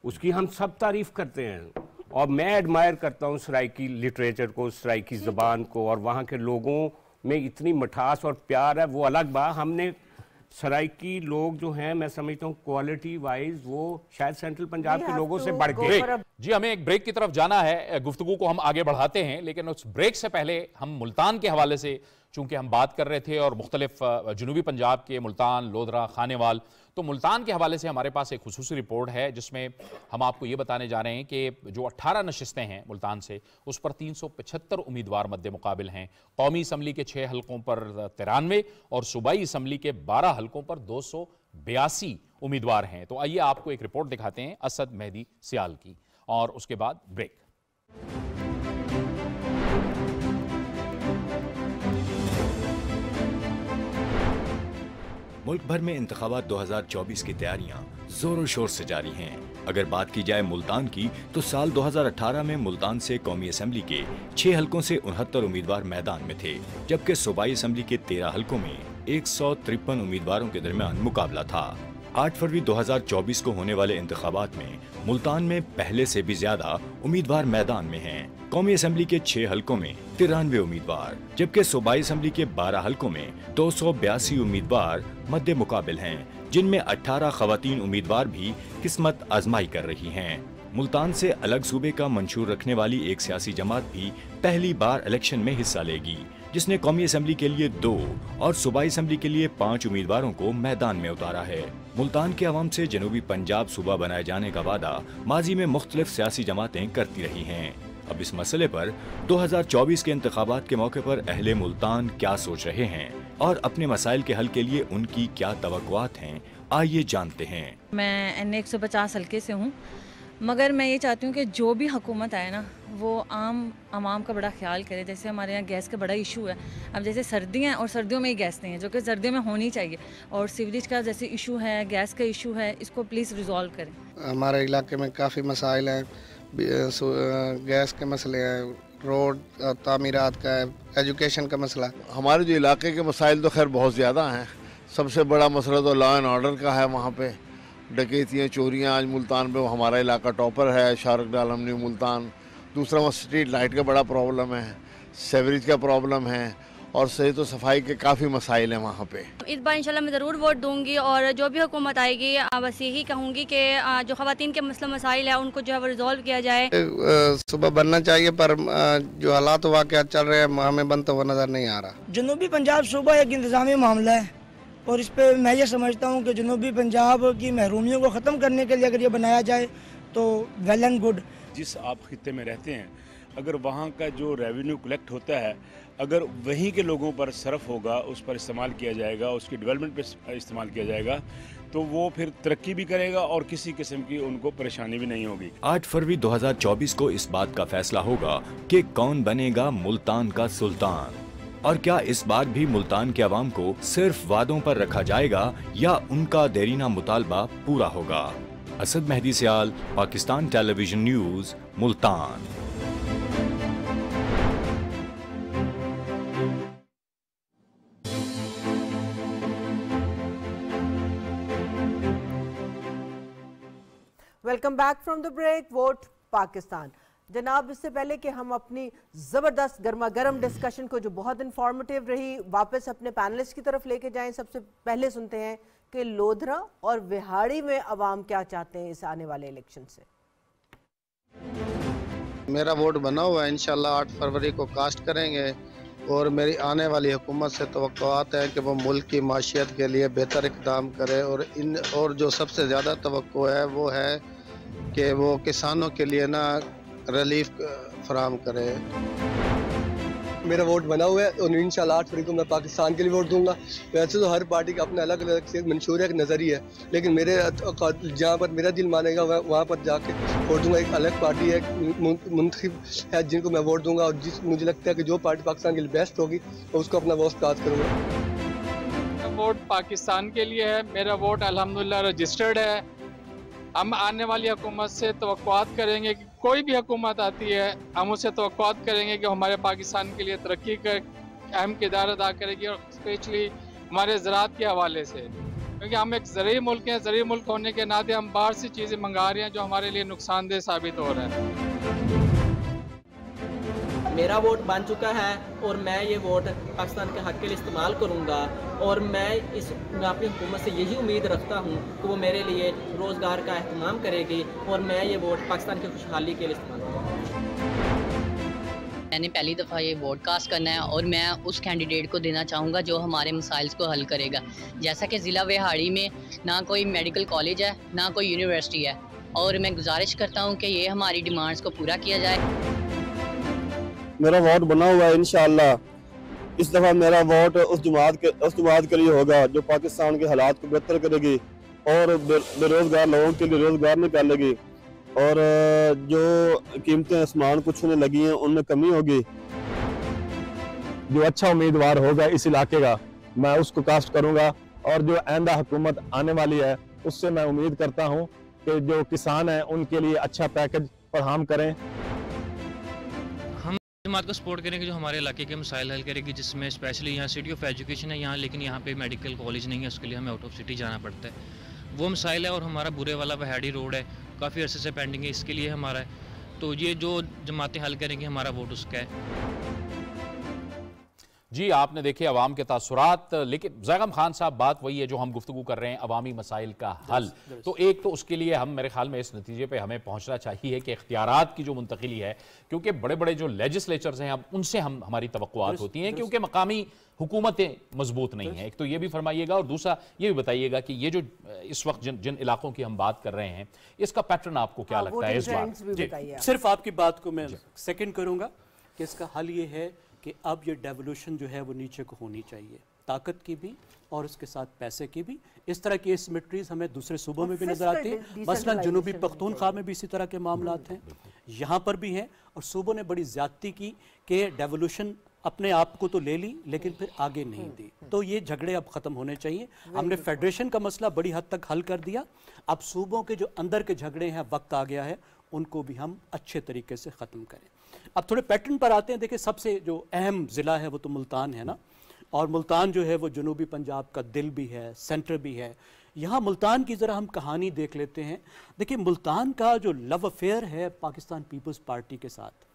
उसकी हम सब तारीफ करते हैं, और मैं एडमायर करता हूँ सराइकी लिटरेचर को, सराइकी ज़बान को, और वहाँ के लोगों में इतनी मिठास और प्यार है, वो अलग बात। हमने सराइकी लोग जो हैं, मैं समझता हूँ क्वालिटी वाइज वो शायद सेंट्रल पंजाब के लोगों से बढ़ के।
जी हमें एक ब्रेक की तरफ जाना है, गुफ्तगू को हम आगे बढ़ाते हैं, लेकिन उस ब्रेक से पहले हम मुल्तान के हवाले से चूंकि हम बात कर रहे थे और मुख्तलिफ जनूबी पंजाब के मुल्तान, लोधरा, खानेवाल, तो मुल्तान के हवाले से हमारे पास एक खुसूसी रिपोर्ट है जिसमें हम आपको ये बताने जा रहे हैं कि जो 18 नशिस्तें हैं मुल्तान से, उस पर 375 उम्मीदवार मद्दे मुकाबिल हैं। कौमी असम्बली के 6 हलकों पर 93 और सूबाई असम्बली के 12 हलकों पर 282 उम्मीदवार हैं। तो आइए आपको एक रिपोर्ट दिखाते हैं असद मेहदी सियाल की, और उसके बाद ब्रेक।
मुल्क भर में इंतखाबात 2024 की तैयारियां जोरों शोर से जारी हैं। अगर बात की जाए मुल्तान की, तो साल 2018 में मुल्तान से कौमी असम्बली के 6 हलकों से 69 उम्मीदवार मैदान में थे, जबकि सूबाई असम्बली के 13 हलकों में 153 उम्मीदवारों के दरमियान मुकाबला था। 8 फरवरी 2024 को होने वाले इंतखाबात में मुल्तान में पहले से भी ज्यादा उम्मीदवार मैदान में हैं। कौमी असम्बली के 6 हलकों में 93 उम्मीदवार, जबकि सूबाई असम्बली के 12 हलकों में 282 उम्मीदवार मद्दे मुकाबिल हैं, जिनमें 18 खवातीन उम्मीदवार भी किस्मत आजमाई कर रही हैं। मुल्तान से अलग सूबे का मंशूर रखने वाली एक सियासी जमात भी पहली बार इलेक्शन में हिस्सा लेगी, जिसने कौमी असम्बली के लिए 2 और सूबाई असम्बली के लिए 5 उम्मीदवारों को मैदान में उतारा है। मुल्तान के अवाम से जनूबी पंजाब सूबा बनाए जाने का वादा माजी में मुख्तलिफ सियासी जमातें करती रही हैं। अब इस मसले पर 2024 के इंतखाबात के मौके पर अहले मुल्तान क्या सोच रहे हैं और अपने मसाइल के हल के लिए उनकी क्या तवक्कुआत हैं, आइए जानते हैं।
मैं NA 150 हल्के से हूँ, मगर मैं ये चाहती हूँ कि जो भी हुकूमत आए ना, वो आवाम का बड़ा ख्याल करे। जैसे हमारे यहाँ गैस का बड़ा इशू है, अब जैसे सर्दियाँ और सर्दियों में ही गैस नहीं है, जो कि सर्दियों में होनी चाहिए, और सीवरेज का जैसे इशू है, गैस का इशू है, इसको प्लीज़ रिजॉल्व करें।
हमारे इलाके में काफ़ी मसाइल हैं, गैस के मसले हैं, रोड तामीरात का है, एजुकेशन का मसला।
हमारे जो इलाके के मसाइल तो खैर बहुत ज़्यादा हैं। सबसे बड़ा मसला तो लॉ एंड ऑर्डर का है। वहाँ पे डकैतियाँ, चोरियाँ, आज मुल्तान पे हमारा इलाका टॉपर है, शारक डाल हमने मुल्तान। दूसरा वहाँ स्ट्रीट लाइट का बड़ा प्रॉब्लम है, सेवरेज का प्रॉब्लम है, और सही तो सफाई के काफ़ी मसाइल हैं वहाँ पे।
इस बार इंशाल्लाह मैं ज़रूर वोट दूंगी, और जो भी हुकूमत आएगी बस यही कहूँगी कि जो ख़वातीन के मसला मसाइल है उनको जो है वो रिजॉल्व किया जाए।
सुबह बनना चाहिए, पर जो हालात वाक़यात चल रहे हैं हमें बनता हुआ नज़र नहीं आ रहा।
जनूबी पंजाब सूबा एक इंतज़ामी मामला है, और इस पर मैं ये समझता हूँ कि जनूबी पंजाब की महरूमियों को ख़त्म करने के लिए अगर ये बनाया जाए तो वेल एंड गुड।
जिस आप खित्ते में रहते हैं, अगर वहाँ का जो रेवेन्यू कलेक्ट होता है, अगर वहीं के लोगों पर सर्फ होगा, उस पर इस्तेमाल किया जाएगा, उसकी डेवलपमेंट पर इस्तेमाल किया जाएगा, तो वो फिर तरक्की भी करेगा और किसी किस्म की उनको परेशानी भी नहीं होगी।
8 फरवरी 2024 को इस बात का फैसला होगा कि कौन बनेगा मुल्तान का सुल्तान, और क्या इस बार भी मुल्तान के अवाम को सिर्फ वादों पर रखा जाएगा या उनका देरीना मुतालबा पूरा होगा। Asad Mehdi Sial, Pakistan television news, Multan.
Welcome back from the break. Vote Pakistan. जनाब, इससे पहले कि हम अपनी ज़बरदस्त गर्मा गर्म डिस्कशन को जो बहुत इंफॉर्मेटिव रही वापस अपने पैनलिस्ट की तरफ लेके जाएं, सबसे पहले सुनते हैं कि लोधरा और विहाड़ी में अवाम क्या चाहते हैं इस आने वाले इलेक्शन से।
मेरा वोट बना हुआ है, इंशाल्लाह 8 फरवरी को कास्ट करेंगे और मेरी आने वाली हुकूमत से तवक्कुआत है कि वो मुल्क की माशियत के लिए बेहतर इक़दाम करे और जो सबसे ज़्यादा तवक्को है वो है कि वो किसानों के लिए ना रिलीफ फराहम करे।
मेरा वोट बना हुआ है और इंशाल्लाह 8 फरवरी को मैं पाकिस्तान के लिए वोट दूंगा। वैसे तो हर पार्टी का अपना अलग अलग से मंशूर एक नज़रिया है, लेकिन मेरे जहाँ पर मेरा दिल मानेगा वहाँ पर जाके वोट दूंगा। एक अलग पार्टी है, मुंतखब है जिनको मैं वोट दूंगा, और मुझे लगता है कि जो पार्टी पाकिस्तान के लिए बेस्ट होगी उसको अपना वोट कास्ट करूँगा।
वोट पाकिस्तान के लिए है। मेरा वोट अल्हम्दुलिल्लाह रजिस्टर्ड है। हम आने वाली हुकूमत से तवक्कुआत करेंगे कि कोई भी हुकूमत आती है, हम उससे तवक्कुआत करेंगे कि हमारे पाकिस्तान के लिए तरक्की का अहम किरदार अदा करेगी, और स्पेशली हमारे ज़राअत के हवाले से, क्योंकि हम एक ज़रूरी मुल्क हैं। ज़रूरी मुल्क होने के नाते हम बाहर से चीज़ें मंगा रहे हैं जो हमारे लिए नुकसानदेह साबित हो रहा है।
मेरा वोट बन चुका है और मैं ये वोट पाकिस्तान के हक़ के लिए इस्तेमाल करूँगा, और मैं अपनी हुकूमत से यही उम्मीद रखता हूँ कि वो मेरे लिए रोज़गार का अहतमाम करेगी, और मैं ये वोट पाकिस्तान की खुशहाली के लिए इस्तेमाल करूँगा।
मैंने पहली दफ़ा ये वोट कास्ट करना है और मैं उस कैंडिडेट को देना चाहूँगा जो हमारे मसाइल्स को हल करेगा। जैसा कि ज़िला विहाड़ी में ना कोई मेडिकल कॉलेज है, ना कोई यूनिवर्सिटी है, और मैं गुजारिश करता हूँ कि ये हमारी डिमांड्स को पूरा किया जाए।
मेरा वोट बना हुआ है, इंशाअल्लाह इस दफ़ा मेरा वोट उस जमात के लिए होगा जो पाकिस्तान के हालात को बेहतर करेगी और बेरोज़गार लोगों के लिए रोज़गार निकालेगी, और जो कीमतें आसमान को छूने लगी हैं उनमें कमी होगी।
जो अच्छा उम्मीदवार होगा इस इलाके का मैं उसको कास्ट करूंगा, और जो आइंदा हुकूमत आने वाली है उससे मैं उम्मीद करता हूं कि जो किसान हैं उनके लिए अच्छा पैकेज फराहम करें।
जमात को सपोर्ट करेंगे जो हमारे इलाके के मसाइल हल करेगी, जिसमें स्पेशली यहाँ सिटी ऑफ एजुकेशन है यहाँ, लेकिन यहाँ पे मेडिकल कॉलेज नहीं है, उसके लिए हमें आउट ऑफ सिटी जाना पड़ता है, वो मसाइल है। और हमारा बुरे वाला वहाड़ी रोड है, काफ़ी अरसे से पेंडिंग है, इसके लिए हमारा है। तो ये जो जमातें हल करेंगी हमारा वोट उसका है।
जी, आपने देखे अवाम के तासुरात, लेकिन ज़ैगम खान साहब बात वही है जो हम गुफ्तगू कर रहे हैं, अवामी मसाइल का हल। तो एक तो उसके लिए हम मेरे ख्याल में इस नतीजे पे हमें पहुंचना चाहिए कि इख्तियारात की जो मुंतकिली है, क्योंकि बड़े बड़े जो लेजिस्लेचर्स हैं अब उनसे हमारी तवक्कुआत होती हैं, क्योंकि मकामी हुकूमतें मजबूत नहीं हैं। एक तो ये भी फरमाइएगा, और दूसरा ये भी बताइएगा कि ये जो इस वक्त जिन इलाकों की हम बात कर रहे हैं इसका पैटर्न आपको क्या लगता है इस बार?
सिर्फ आपकी बात को मैं सेकंड करूंगा कि इसका हल ये है कि अब ये डेवोल्यूशन जो है वो नीचे को होनी चाहिए, ताकत की भी और उसके साथ पैसे की भी। इस तरह की एसिमेट्रीज हमें दूसरे सूबों में भी नजर आती है, मसलन जनूबी पख्तूनख्वा में भी इसी तरह के मामलात हैं, यहाँ पर भी हैं, और सूबों ने बड़ी ज्यादती की कि डेवोल्यूशन अपने आप को तो ले ली लेकिन फिर आगे नहीं दी। तो ये झगड़े अब ख़त्म होने चाहिए। हमने फेडरेशन का मसला बड़ी हद तक हल कर दिया, अब सूबों के जो अंदर के झगड़े हैं वक्त आ गया है उनको भी हम अच्छे तरीके से ख़त्म करें। अब थोड़े पैटर्न पर आते हैं। देखिए, सबसे जो अहम ज़िला है वो तो मुल्तान है ना, और मुल्तान जो है वो जनूबी पंजाब का दिल भी है, सेंटर भी है। यहाँ मुल्तान की ज़रा हम कहानी देख लेते हैं। देखिए, मुल्तान का जो लव अफेयर है पाकिस्तान पीपल्स पार्टी के साथ,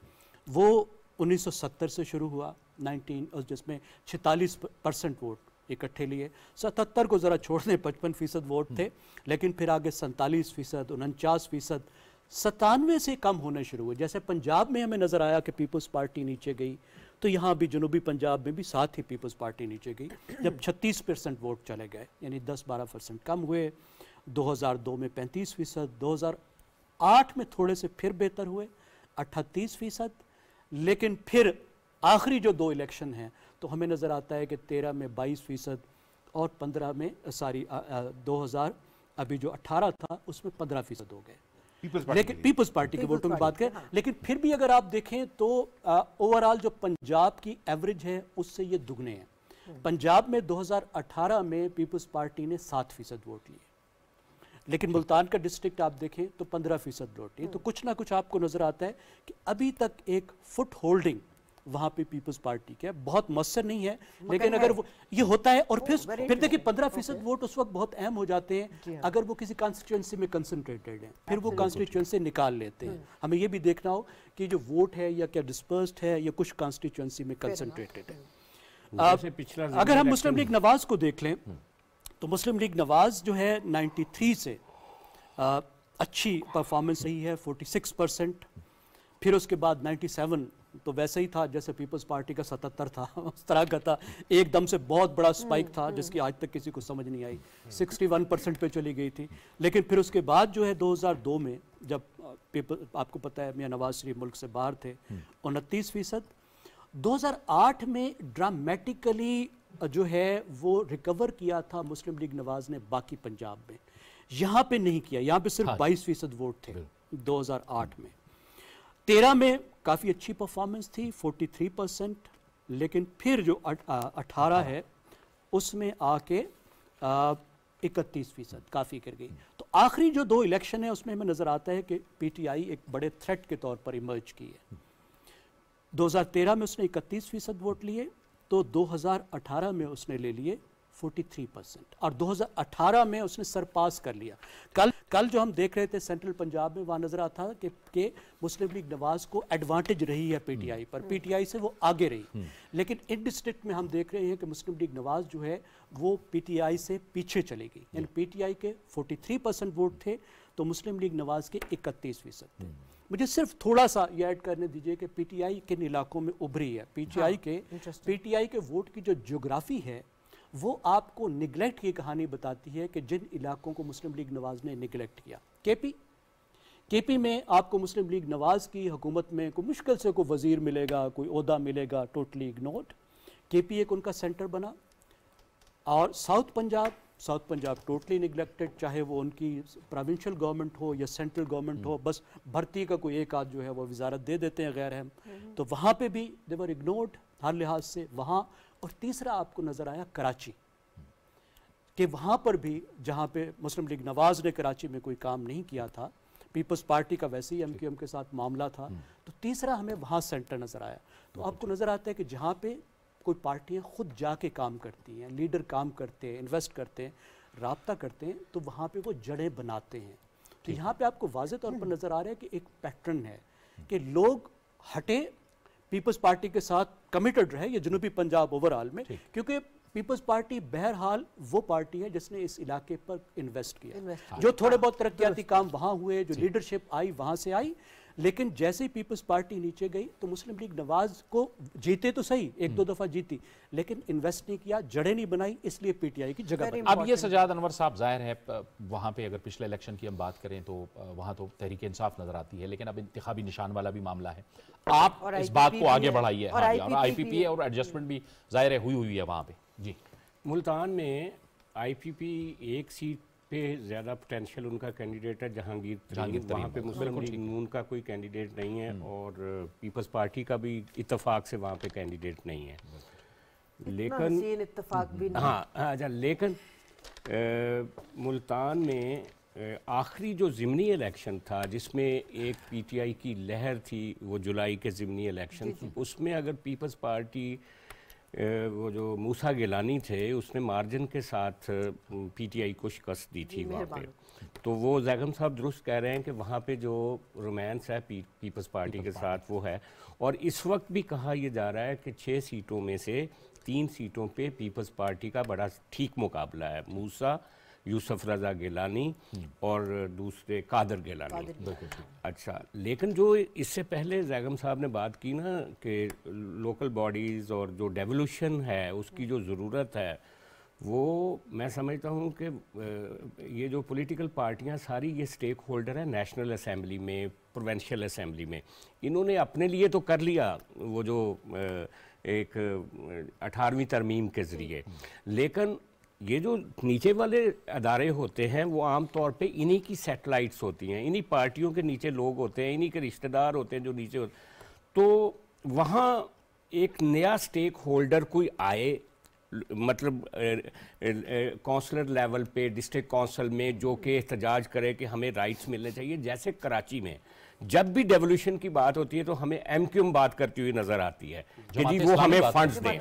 वो 1970 से शुरू हुआ, जिसमें 46% वोट इकट्ठे लिए। 77 को ज़रा छोड़ दें, 55% वोट थे, लेकिन फिर आगे 47%, 49%, 97 से कम होने शुरू हुए। जैसे पंजाब में हमें नज़र आया कि पीपल्स पार्टी नीचे गई, तो यहाँ भी जनूबी पंजाब में भी साथ ही पीपल्स पार्टी नीचे गई, जब 36% वोट चले गए, यानी 10-12% कम हुए। 2002 में 35%, 2008 में थोड़े से फिर बेहतर हुए 38%, लेकिन फिर आखिरी जो 2 इलेक्शन हैं तो हमें नज़र आता है कि 13 में 22% और 15 में 2000 अभी जो 18 था उसमें 15% हो गए। लेकिन पीपल्स पार्टी के वोटों की बात करें, लेकिन फिर भी अगर आप देखें तो ओवरऑल जो पंजाब की एवरेज है उससे ये दुगने हैं। पंजाब में 2018 में पीपल्स पार्टी ने 7% वोट लिए, लेकिन मुल्तान का डिस्ट्रिक्ट आप देखें तो 15% वोट लिए। तो कुछ ना कुछ आपको नजर आता है कि अभी तक एक फुट होल्डिंग वहां पे पीपल्स पार्टी के बहुत मौसर नहीं है, लेकिन अगर वो ये होता है और फिर देखिए 15% वोट उस वक्त बहुत अहम हो जाते हैं अगर वो किसी कॉन्स्टिट्यूंसी में कंसंट्रेटेड है, फिर वो कॉन्स्टिट्यूंसी निकाल लेते हैं। हमें ये भी देखना हो कि जो वोट है या क्या डिस्पर्स्ड है या कुछ कॉन्स्टिट्यूंसी में कंसंट्रेटेड है। अगर हम मुस्लिम लीग नवाज को देख लें तो मुस्लिम लीग नवाज जो है 93 से अच्छी परफॉर्मेंस रही है 46%, फिर उसके बाद 97 तो वैसे ही था जैसे पीपल्स पार्टी का 77 था, उस तरह का था। एकदम से बहुत बड़ा स्पाइक था जिसकी आज तक किसी को समझ नहीं आई, 61% पे चली गई थी। लेकिन फिर उसके बाद जो है 2002 में जब आपको पता है मियां नवाज शरीफ मुल्क से बाहर थे 29%, 2008 में ड्रामेटिकली जो है वो रिकवर किया था मुस्लिम लीग नवाज ने बाकी पंजाब में, यहाँ पे नहीं किया, यहाँ पे सिर्फ 22% वोट थे 2008 में। 13 में काफ़ी अच्छी परफॉर्मेंस थी 43%, लेकिन फिर जो 18 है उसमें आके 31% काफ़ी कर गई। तो आखिरी जो 2 इलेक्शन है उसमें हमें नज़र आता है कि पीटीआई एक बड़े थ्रेट के तौर पर इमर्ज की है। 2013 में उसने 31% वोट लिए, तो 2018 में उसने ले लिए 43% और 2018 में उसने सरपास कर लिया। कल जो हम देख रहे थे सेंट्रल पंजाब में, वहाँ नजर आता था कि मुस्लिम लीग नवाज को एडवांटेज रही है पीटीआई पर, पीटीआई से वो आगे रही। लेकिन इन डिस्ट्रिक्ट में हम देख रहे हैं कि मुस्लिम लीग नवाज जो है वो पीटीआई से पीछे चली गई, यानी पीटीआई के 43% वोट थे तो मुस्लिम लीग नवाज के 31% थे। मुझे सिर्फ थोड़ा सा ये ऐड करने दीजिए कि पीटीआई किन इलाकों में उभरी है। पीटीआई के वोट की जो ज्योग्राफी है वो आपको निगलेक्ट की कहानी बताती है कि जिन इलाकों को मुस्लिम लीग नवाज ने निगलेक्ट किया। केपी में आपको मुस्लिम लीग नवाज की हुकूमत में कोई मुश्किल से कोई वजीर मिलेगा, कोई ओहदा मिलेगा, टोटली इग्नोर्ड। केपी एक उनका सेंटर बना। और साउथ पंजाब टोटली निगलेक्टेड, चाहे वो उनकी प्रोविंशियल गवर्नमेंट हो या सेंट्रल गवर्नमेंट हो, बस भर्ती का कोई एक आध जो है वो वजारत दे देते हैं गैर अहम, तो वहाँ पे भी दे वर इग्नोर्ड हर लिहाज से वहाँ। और तीसरा आपको नज़र आया कराची, कि वहाँ पर भी जहाँ पे मुस्लिम लीग नवाज ने कराची में कोई काम नहीं किया था, पीपल्स पार्टी का वैसे ही एमक्यूएम के साथ मामला था, तो तीसरा हमें वहाँ सेंटर नज़र आया। तो आपको नज़र आता है कि जहाँ पे कोई पार्टियाँ खुद जाके काम करती हैं, लीडर काम करते हैं, इन्वेस्ट करते हैं, राब्ता करते हैं, तो वहाँ पे वो जड़ें बनाते हैं। तो यहाँ पे आपको वाज़े तौर पर नज़र आ रहा है कि एक पैटर्न है कि लोग हटे, पीपल्स पार्टी के साथ कमिटेड रहे, ये जनूबी पंजाब ओवरऑल में, क्योंकि पीपल्स पार्टी बहरहाल वो पार्टी है जिसने इस इलाके पर इन्वेस्ट किया। जो थोड़े बहुत तरक्याती काम वहाँ हुए, जो लीडरशिप आई वहाँ से आई, लेकिन जैसे ही पीपल्स पार्टी नीचे गई तो मुस्लिम लीग नवाज को जीते तो सही, एक दो दफ़ा जीती, लेकिन इन्वेस्ट नहीं किया, जड़ें नहीं बनाई, इसलिए पीटीआई की जगह बनी।
अब ये सजाद अनवर साहब, जाहिर है वहाँ पे अगर पिछले इलेक्शन की हम बात करें तो वहाँ तो तहरीक इंसाफ नजर आती है, लेकिन अब इंतखाबी निशान वाला भी मामला है। आप इस बात को आगे बढ़ाइए। और IPP है और एडजस्टमेंट भी जाहिर है हुई है वहाँ पे। जी,
मुल्तान में IPP एक सीट पे ज़्यादा पोटेंशियल उनका कैंडिडेट है जहांगीर तरीन, वहाँ पे मुस्लिम लीग नून का कोई कैंडिडेट नहीं है और पीपल्स पार्टी का भी इत्तेफाक से वहाँ पे कैंडिडेट नहीं है। लेकिन लेकिन मुल्तान में आखिरी जो ज़िमनी इलेक्शन था जिसमें एक PTI की लहर थी, वो जुलाई के ज़िमनी इलेक्शन, उसमें अगर पीपल्स पार्टी वो जो मूसा गिलानी थे उसने मार्जिन के साथ PTI को शिकस्त दी थी वहाँ पे, तो वो जैगम साहब दुरुस्त कह रहे हैं कि वहाँ पे जो रोमांस है पीपल्स पार्टी के साथ वो है। और इस वक्त भी कहा यह जा रहा है कि 6 सीटों में से 3 सीटों पे पीपल्स पार्टी का बड़ा ठीक मुकाबला है, मूसा, यूसुफ रज़ा गिलानी और दूसरे कादर गिलानी। अच्छा, लेकिन जो इससे पहले जैगम साहब ने बात की ना कि लोकल बॉडीज़ और जो डेवोल्यूशन है उसकी जो ज़रूरत है, वो मैं समझता हूँ कि ये जो पॉलिटिकल पार्टियाँ सारी ये स्टेक होल्डर है नेशनल असेंबली में, प्रोविंशियल असेंबली में, इन्होंने अपने लिए तो कर लिया वो जो एक 18वीं तरमीम के ज़रिए, लेकिन ये जो नीचे वाले अदारे होते हैं वो आम तौर पे इन्हीं की सैटेलाइट्स होती हैं, इन्हीं पार्टियों के नीचे लोग होते हैं, इन्हीं के रिश्तेदार होते हैं जो नीचे होते, तो वहाँ एक नया स्टेक होल्डर कोई आए, मतलब काउंसलर लेवल पे डिस्ट्रिक्ट काउंसिल में, जो कि एहतजाज करे कि हमें राइट्स मिलने चाहिए। जैसे कराची में जब भी डेवोल्यूशन की बात होती है तो हमें एमक्यूएम बात करती हुई नजर आती है कि जी वो हमें फंड्स दें।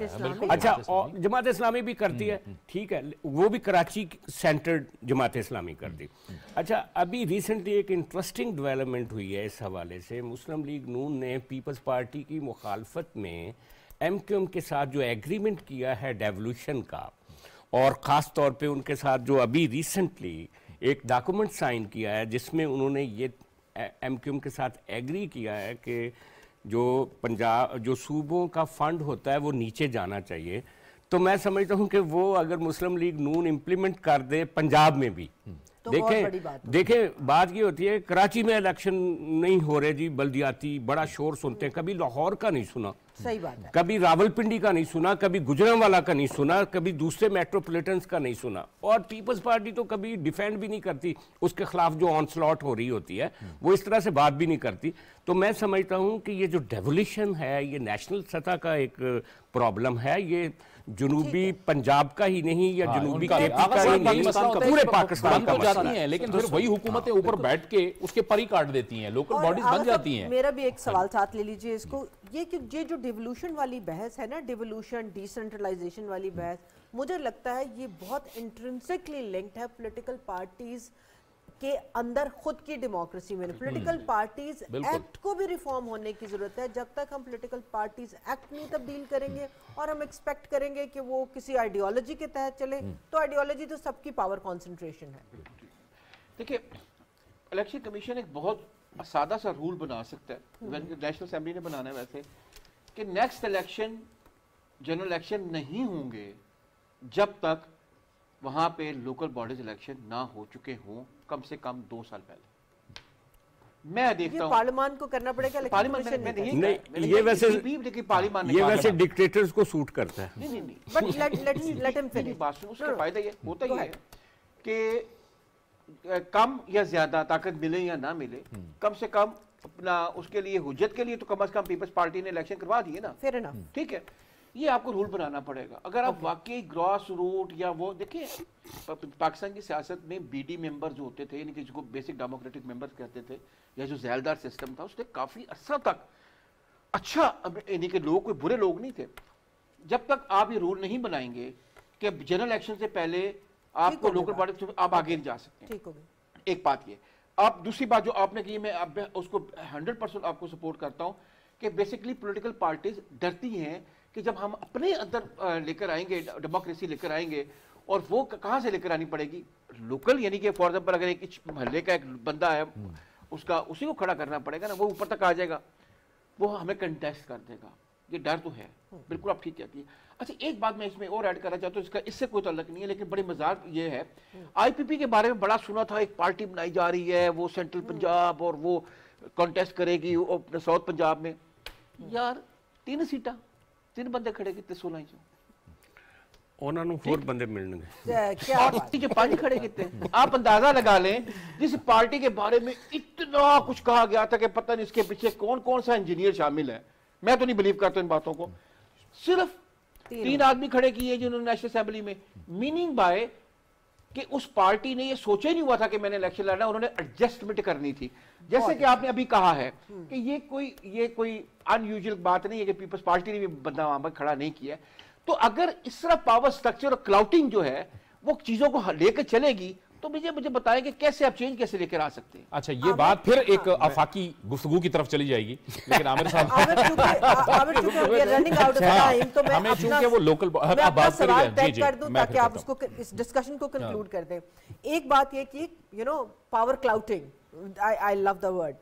अच्छा, और जमात इस्लामी भी करती है, ठीक है, वो भी कराची सेंटर्ड जमात इस्लामी करती। अच्छा, अभी रिसेंटली एक इंटरेस्टिंग डेवलपमेंट हुई है इस हवाले से। मुस्लिम लीग नून ने पीपल्स पार्टी की मुखालफत में एमक्यूएम के साथ जो एग्रीमेंट किया है डेवोल्यूशन का, और ख़ास तौर पे उनके साथ जो अभी रिसेंटली एक डॉक्यूमेंट साइन किया है जिसमें उन्होंने ये एमक्यूएम के साथ एग्री किया है कि जो पंजाब, जो सूबों का फंड होता है वो नीचे जाना चाहिए। तो मैं समझता हूँ कि वो अगर मुस्लिम लीग नून इम्प्लीमेंट कर दे पंजाब में भी,
तो
देखें बात ये होती है, कराची में इलेक्शन नहीं हो रहे जी, बल्दियाती बड़ा शोर सुनते हैं, कभी लाहौर का नहीं सुना,
सही बात है,
कभी रावलपिंडी का नहीं सुना, कभी गुजरांवाला का नहीं सुना, कभी दूसरे मेट्रोपॉलिटन्स का नहीं सुना, और पीपल्स पार्टी तो कभी डिफेंड भी नहीं करती उसके खिलाफ जो ऑनस्लॉट हो रही होती है, वो इस तरह से बात भी नहीं करती। तो मैं समझता हूँ कि ये जो डेवोल्यूशन है ये नेशनल सतह का एक प्रॉब्लम है, ये जनूबी पंजाब का ही नहीं या जनूबी केपी का ही नहीं, पूरे पाकिस्तान का मसला है।
लेकिन फिर वही हुकूमतें ऊपर बैठ के उसके परी काट देती हैं, लोकल बॉडीज बन जाती हैं।
मेरा भी एक सवाल साथ ले लीजिए इसको, ये कि ये जो डिवोल्यूशन वाली बहस है ना, डिवोल्यूशन डिसेंट्रलाइजेशन वाली बहस, मुझे लगता है ये बहुत इंट्रिंसिकली लिंक्ड है पॉलिटिकल पार्टीज के अंदर खुद की डेमोक्रेसी में। पॉलिटिकल पार्टीज एक्ट को भी रिफॉर्म होने की जरूरत है। जब तक हम पॉलिटिकल पार्टीज एक्ट नहीं तब्दील करेंगे और हम एक्सपेक्ट करेंगे कि वो किसी आइडियोलॉजी के तहत चले, तो आइडियोलॉजी तो सबकी पावर कॉन्सेंट्रेशन है।
देखिए, इलेक्शन कमीशन एक बहुत सादा सा रूल बना सकता है, नेशनल असेंबली ने बनाना है वैसे, कि नेक्स्ट इलेक्शन जनरल इलेक्शन नहीं होंगे जब तक वहां पे लोकल बॉडीज इलेक्शन ना हो चुके हों, कम से कम 2 साल पहले। मैं देखता हूं
पार्लियामेंट को करना पड़ेगा,
पार्लियामेंट नहीं, ये वैसे पार्लियामेंट ये वैसे डिक्टेटर्स को सूट करता है।
नहीं,
बट लेट हिम फिनिश।
बात सुनो, उसका फायदा ये होता ही है कि कम या ज्यादा ताकत मिले या ना मिले, कम से कम अपना उसके लिए हुज्जत के लिए तो कम से कम पीपल्स पार्टी ने इलेक्शन करवा दिए ना,
फेयर इनफ,
ठीक है। ये आपको रूल बनाना पड़ेगा। अगर आप वाकई ग्रॉस रूट या वो देखिए, पाकिस्तान की सियासत में बीडी मेंबर जो होते थे, यानी कि जिसको बेसिक डेमोक्रेटिक मेंबर्स कहते थे, या जो ज़ैलदार सिस्टम था, उसने काफ़ी अर्सा तक अच्छा, यानी कि लोग कोई बुरे लोग नहीं थे। जब तक आप ये रूल नहीं बनाएंगे कि जनरल इलेक्शन से पहले आपको लोकल बॉडी, आप आगे नहीं जा सकते।
ठीक हो गया,
एक बात ये। आप दूसरी बात जो आपने की, मैं उसको 100% आपको सपोर्ट करता हूँ कि बेसिकली पॉलिटिकल पार्टीज डरती हैं कि जब हम अपने अंदर लेकर आएंगे, डेमोक्रेसी लेकर आएंगे, और वो कहाँ से लेकर आनी पड़ेगी, लोकल, यानी कि फॉर एग्जाम्पल अगर एक मोहल्ले का एक बंदा है, उसका उसी को खड़ा करना पड़ेगा ना, वो ऊपर तक आ जाएगा, वो हमें कंटेस्ट कर देगा। ये डर तो है, बिल्कुल आप ठीक कहती है। अच्छा, एक बात मैं इसमें और ऐड करना चाहता हूँ, इसका इससे कोई ताल्लुक नहीं है, लेकिन बड़ी मजाक ये है, आईपीपी के बारे में बड़ा सुना था, एक पार्टी बनाई जा रही है, वो सेंट्रल पंजाब, और वो कॉन्टेस्ट करेगी साउथ पंजाब में। यार 3 सीटा, 3 बंदे खड़े कितने, 16 इंच
उन्होंने होर बंदे मिलने,
क्या जो 5 खड़े कितने, आप अंदाजा लगा लें। जिस पार्टी के बारे में इतना कुछ कहा गया था कि पता नहीं इसके पीछे कौन कौन सा इंजीनियर शामिल है, मैं तो नहीं बिलीव करता इन बातों को। सिर्फ 3 आदमी खड़े किए जिन्होंने नेशनल असेंबली में, मीनिंग बाय कि उस पार्टी ने ये सोचा ही नहीं हुआ था कि मैंने इलेक्शन लड़ना, उन्होंने एडजस्टमेंट करनी थी। जैसे कि आपने अभी कहा है कि ये कोई अनयूजुअल बात नहीं है कि पीपल्स पार्टी ने भी बंदा वहां पर खड़ा नहीं किया। तो अगर इस तरह पावर स्ट्रक्चर और क्लाउटिंग जो है वो चीजों को लेकर चलेगी, तो मुझे बताएं कि कैसे आप चेंज कैसे लेकर आ सकते हैं।
अच्छा, ये बात फिर एक आफाकी गुफ्तगू की तरफ चली जाएगी, लेकिन आमिर साहब हमें चूंकि वो लोकल बात
कर दूं ताकि आप उसको इस डिस्कशन को कंक्लूड कर दें। एक बात ये कि power clotting, I love the word.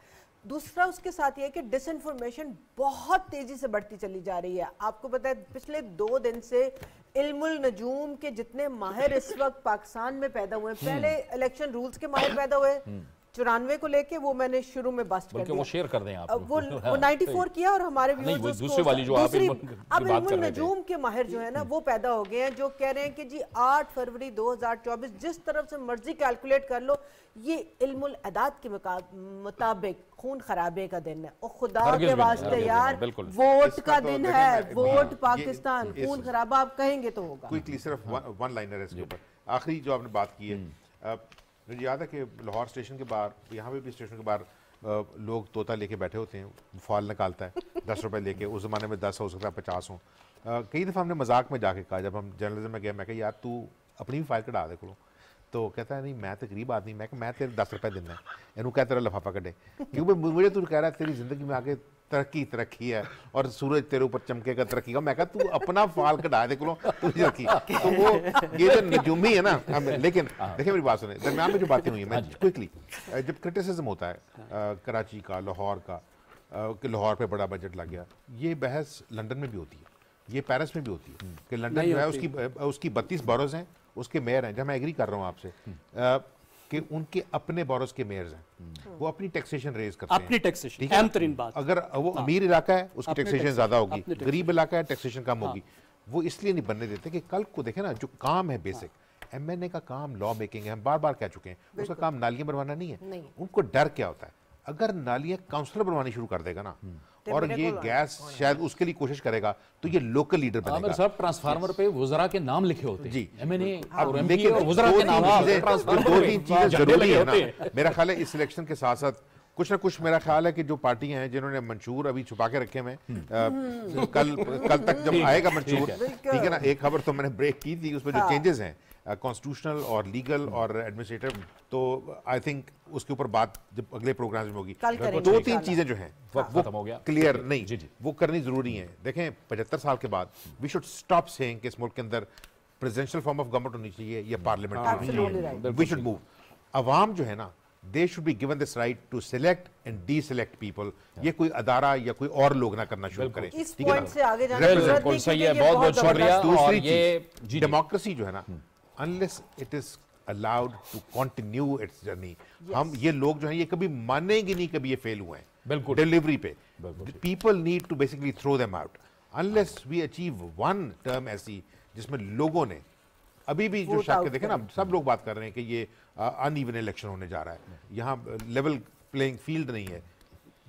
दूसरा उसके साथ ये कि डिसइंफॉर्मेशन बहुत तेजी से बढ़ती चली जा रही है। आपको पता है पिछले 2 दिन से इल्मुल नजूम के जितने माहिर इस वक्त पाकिस्तान में पैदा हुए, पहले इलेक्शन रूल्स के माहिर पैदा हुए, 94 को लेके वो मैंने शुरू में बस्ट कर दिया।
वो शेयर कर दें आप।
वो 94 किया और हमारे व्यूअर्स
दूसरी वाली जो आप
अब इल्मुल नजूम के माहिर जो है ना वो पैदा हो गए हैं, जो कह रहे हैं कि जी 8 फरवरी 2024 जिस तरफ से मर्जी कैलकुलेट कर लो, ये इल्मुल अदाद के मुताबिक खून खराबे का दिन है। और खुदा के वास्ते यार, वोट का दिन है, वोट पाकिस्तान, खून खराबा आप कहेंगे तो होगा।
क्विकली सिर्फ वन लाइनर है इसके ऊपर, आखिरी जो आपने बात की है, मुझे याद है कि लाहौर स्टेशन के बाहर, यहाँ पे भी स्टेशन के बाहर लोग तोता लेके बैठे होते हैं, फॉल निकालता है 10 रुपए लेके, उस ज़माने में 10 हो सकता है 50 हो। कई दफ़ा हमने मजाक में जाके कहा, जब हम जर्नलिज्म में गए, मैं कहा यार तू अपनी भी फाइल कटा दे करो, तो कहता है नहीं मैं तो गरीब आदमी, मैं तेरे 10 रुपए देना है, इन्हों क्या तेरा लफाफा कटे, क्योंकि मुझे तू कह रहा है तेरी ज़िंदगी में आगे तरक्की है और सूरज तेरे ऊपर चमकेगा तरक्की का, मैं कहा तू अपना फाल कटा दे करो तुझे रखी। तो वो ये जो नजूमी है ना, लेकिन देखिए मेरी बात सुने, दरम्यान में जो बातें हुई हैं, मैं क्विकली, जब क्रिटिसिज्म होता है कराची का, लाहौर का, कि लाहौर पे बड़ा बजट लग गया, ये बहस लंदन में भी होती है, ये पेरिस में भी होती है कि लंदन जो है उसकी 32 बोरोज हैं, उसके मेयर हैं, जब मैं एग्री कर रहा हूँ आपसे कि उनके अपने बोरोज के मेयर्स हैं, वो अपनी टैक्सेशन रेज करते हैं,
अपनी टैक्सेशन, अहम तरीन बात।
अगर वो अमीर इलाका है उसकी टैक्सेशन ज्यादा होगी, गरीब इलाका है टैक्सेशन कम होगी। वो इसलिए नहीं बनने देते कि कल को देखे ना, जो काम है बेसिक, MNA का काम लॉ मेकिंग है, हम बार बार कह चुके हैं, उसका काम नालियां बनवाना नहीं है। उनको डर क्या होता है, अगर नालियां काउंसलर बनवानी शुरू कर देगा ना, और ये गैस शायद उसके लिए कोशिश करेगा, तो ये लोकल लीडर बनेगा।
सब ट्रांसफार्मर पे वुज़रा के नाम लिखे होते हैं जी, MNA और MP
लेकिन
और वुज़रा के नाम,
2-3 चीजें जरूरी है ना। मेरा ख्याल है इस इलेक्शन के साथ साथ कुछ ना कुछ, मेरा ख्याल है कि जो पार्टियां हैं जिन्होंने मंशूर अभी छुपा के रखे हुए, कल तक जब आएगा मंशूर, ठीक है ना, एक खबर तो मैंने ब्रेक की थी, उसमें जो चेंजेस हैं कॉन्स्टिट्यूशनल और लीगल और एडमिनिस्ट्रेटिव, तो आई थिंक उसके ऊपर बात जब अगले प्रोग्राम में होगी। 2-3 चीजें जो हैं वो क्लियर नहीं, वो करनी जरूरी है। देखें 75 साल के बाद वी शुड स्टॉप सेइंग कि इस मुल्क के अंदर प्रेसिडेंशियल फॉर्म ऑफ गवर्नमेंट होनी चाहिए या पार्लियामेंट, वी शुड मूव। अवाम जो है ना, they should be given this right to select and deselect people. ये कोई अदारा या कोई और लोग ना करना शुरू करें, ठीक है ना।
बहुत शुक्रिया।
दूसरी चीज, डेमोक्रेसी जो है ना, unless it is allowed to continue its journey, हम ये लोग जो हैं ये कभी मानेंगे नहीं कभी ये फेल हुए हैं, बिल्कुल डिलीवरी पे। People need to basically throw them out unless we achieve one term ऐसी जिसमें लोगों ने, अभी भी जो शक देखे ना, सब लोग बात कर रहे हैं कि ये अनइवन इलेक्शन होने जा रहा है, यहाँ लेवल प्लेइंग फील्ड नहीं है।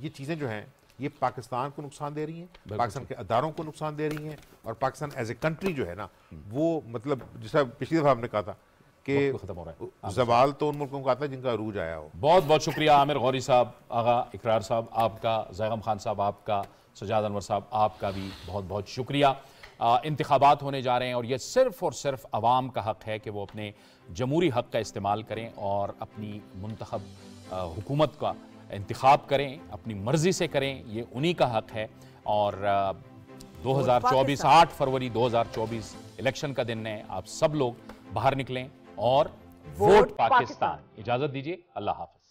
ये चीज़ें जो हैं ये पाकिस्तान को नुकसान दे रही हैं, पाकिस्तान के अदारों को नुकसान दे रही हैं, और पाकिस्तान एज ए कंट्री जो है ना, वो मतलब जैसा पिछली दफा हमने कहा था कि खत्म हो रहा है, जवाल तो उन मुल्कों का आता है जिनका अरूज आया हो।
बहुत बहुत शुक्रिया आमिर गौरी साहब, आगा इकरार साहब आपका, ज़ैगम खान साहब आपका, सजाद अनवर साहब आपका भी बहुत बहुत शुक्रिया। इंतखाबात होने जा रहे हैं और ये सिर्फ और सिर्फ आवाम का हक है कि वो अपने जमहूरी हक का इस्तेमाल करें और अपनी मुंतखब हुकूमत का इंतखाब करें, अपनी मर्जी से करें, ये उन्हीं का हक है। और 2024 8 फरवरी 2024 इलेक्शन का दिन है, आप सब लोग बाहर निकलें और वोट पाकिस्तान। इजाजत दीजिए, अल्लाह हाफ़िज़।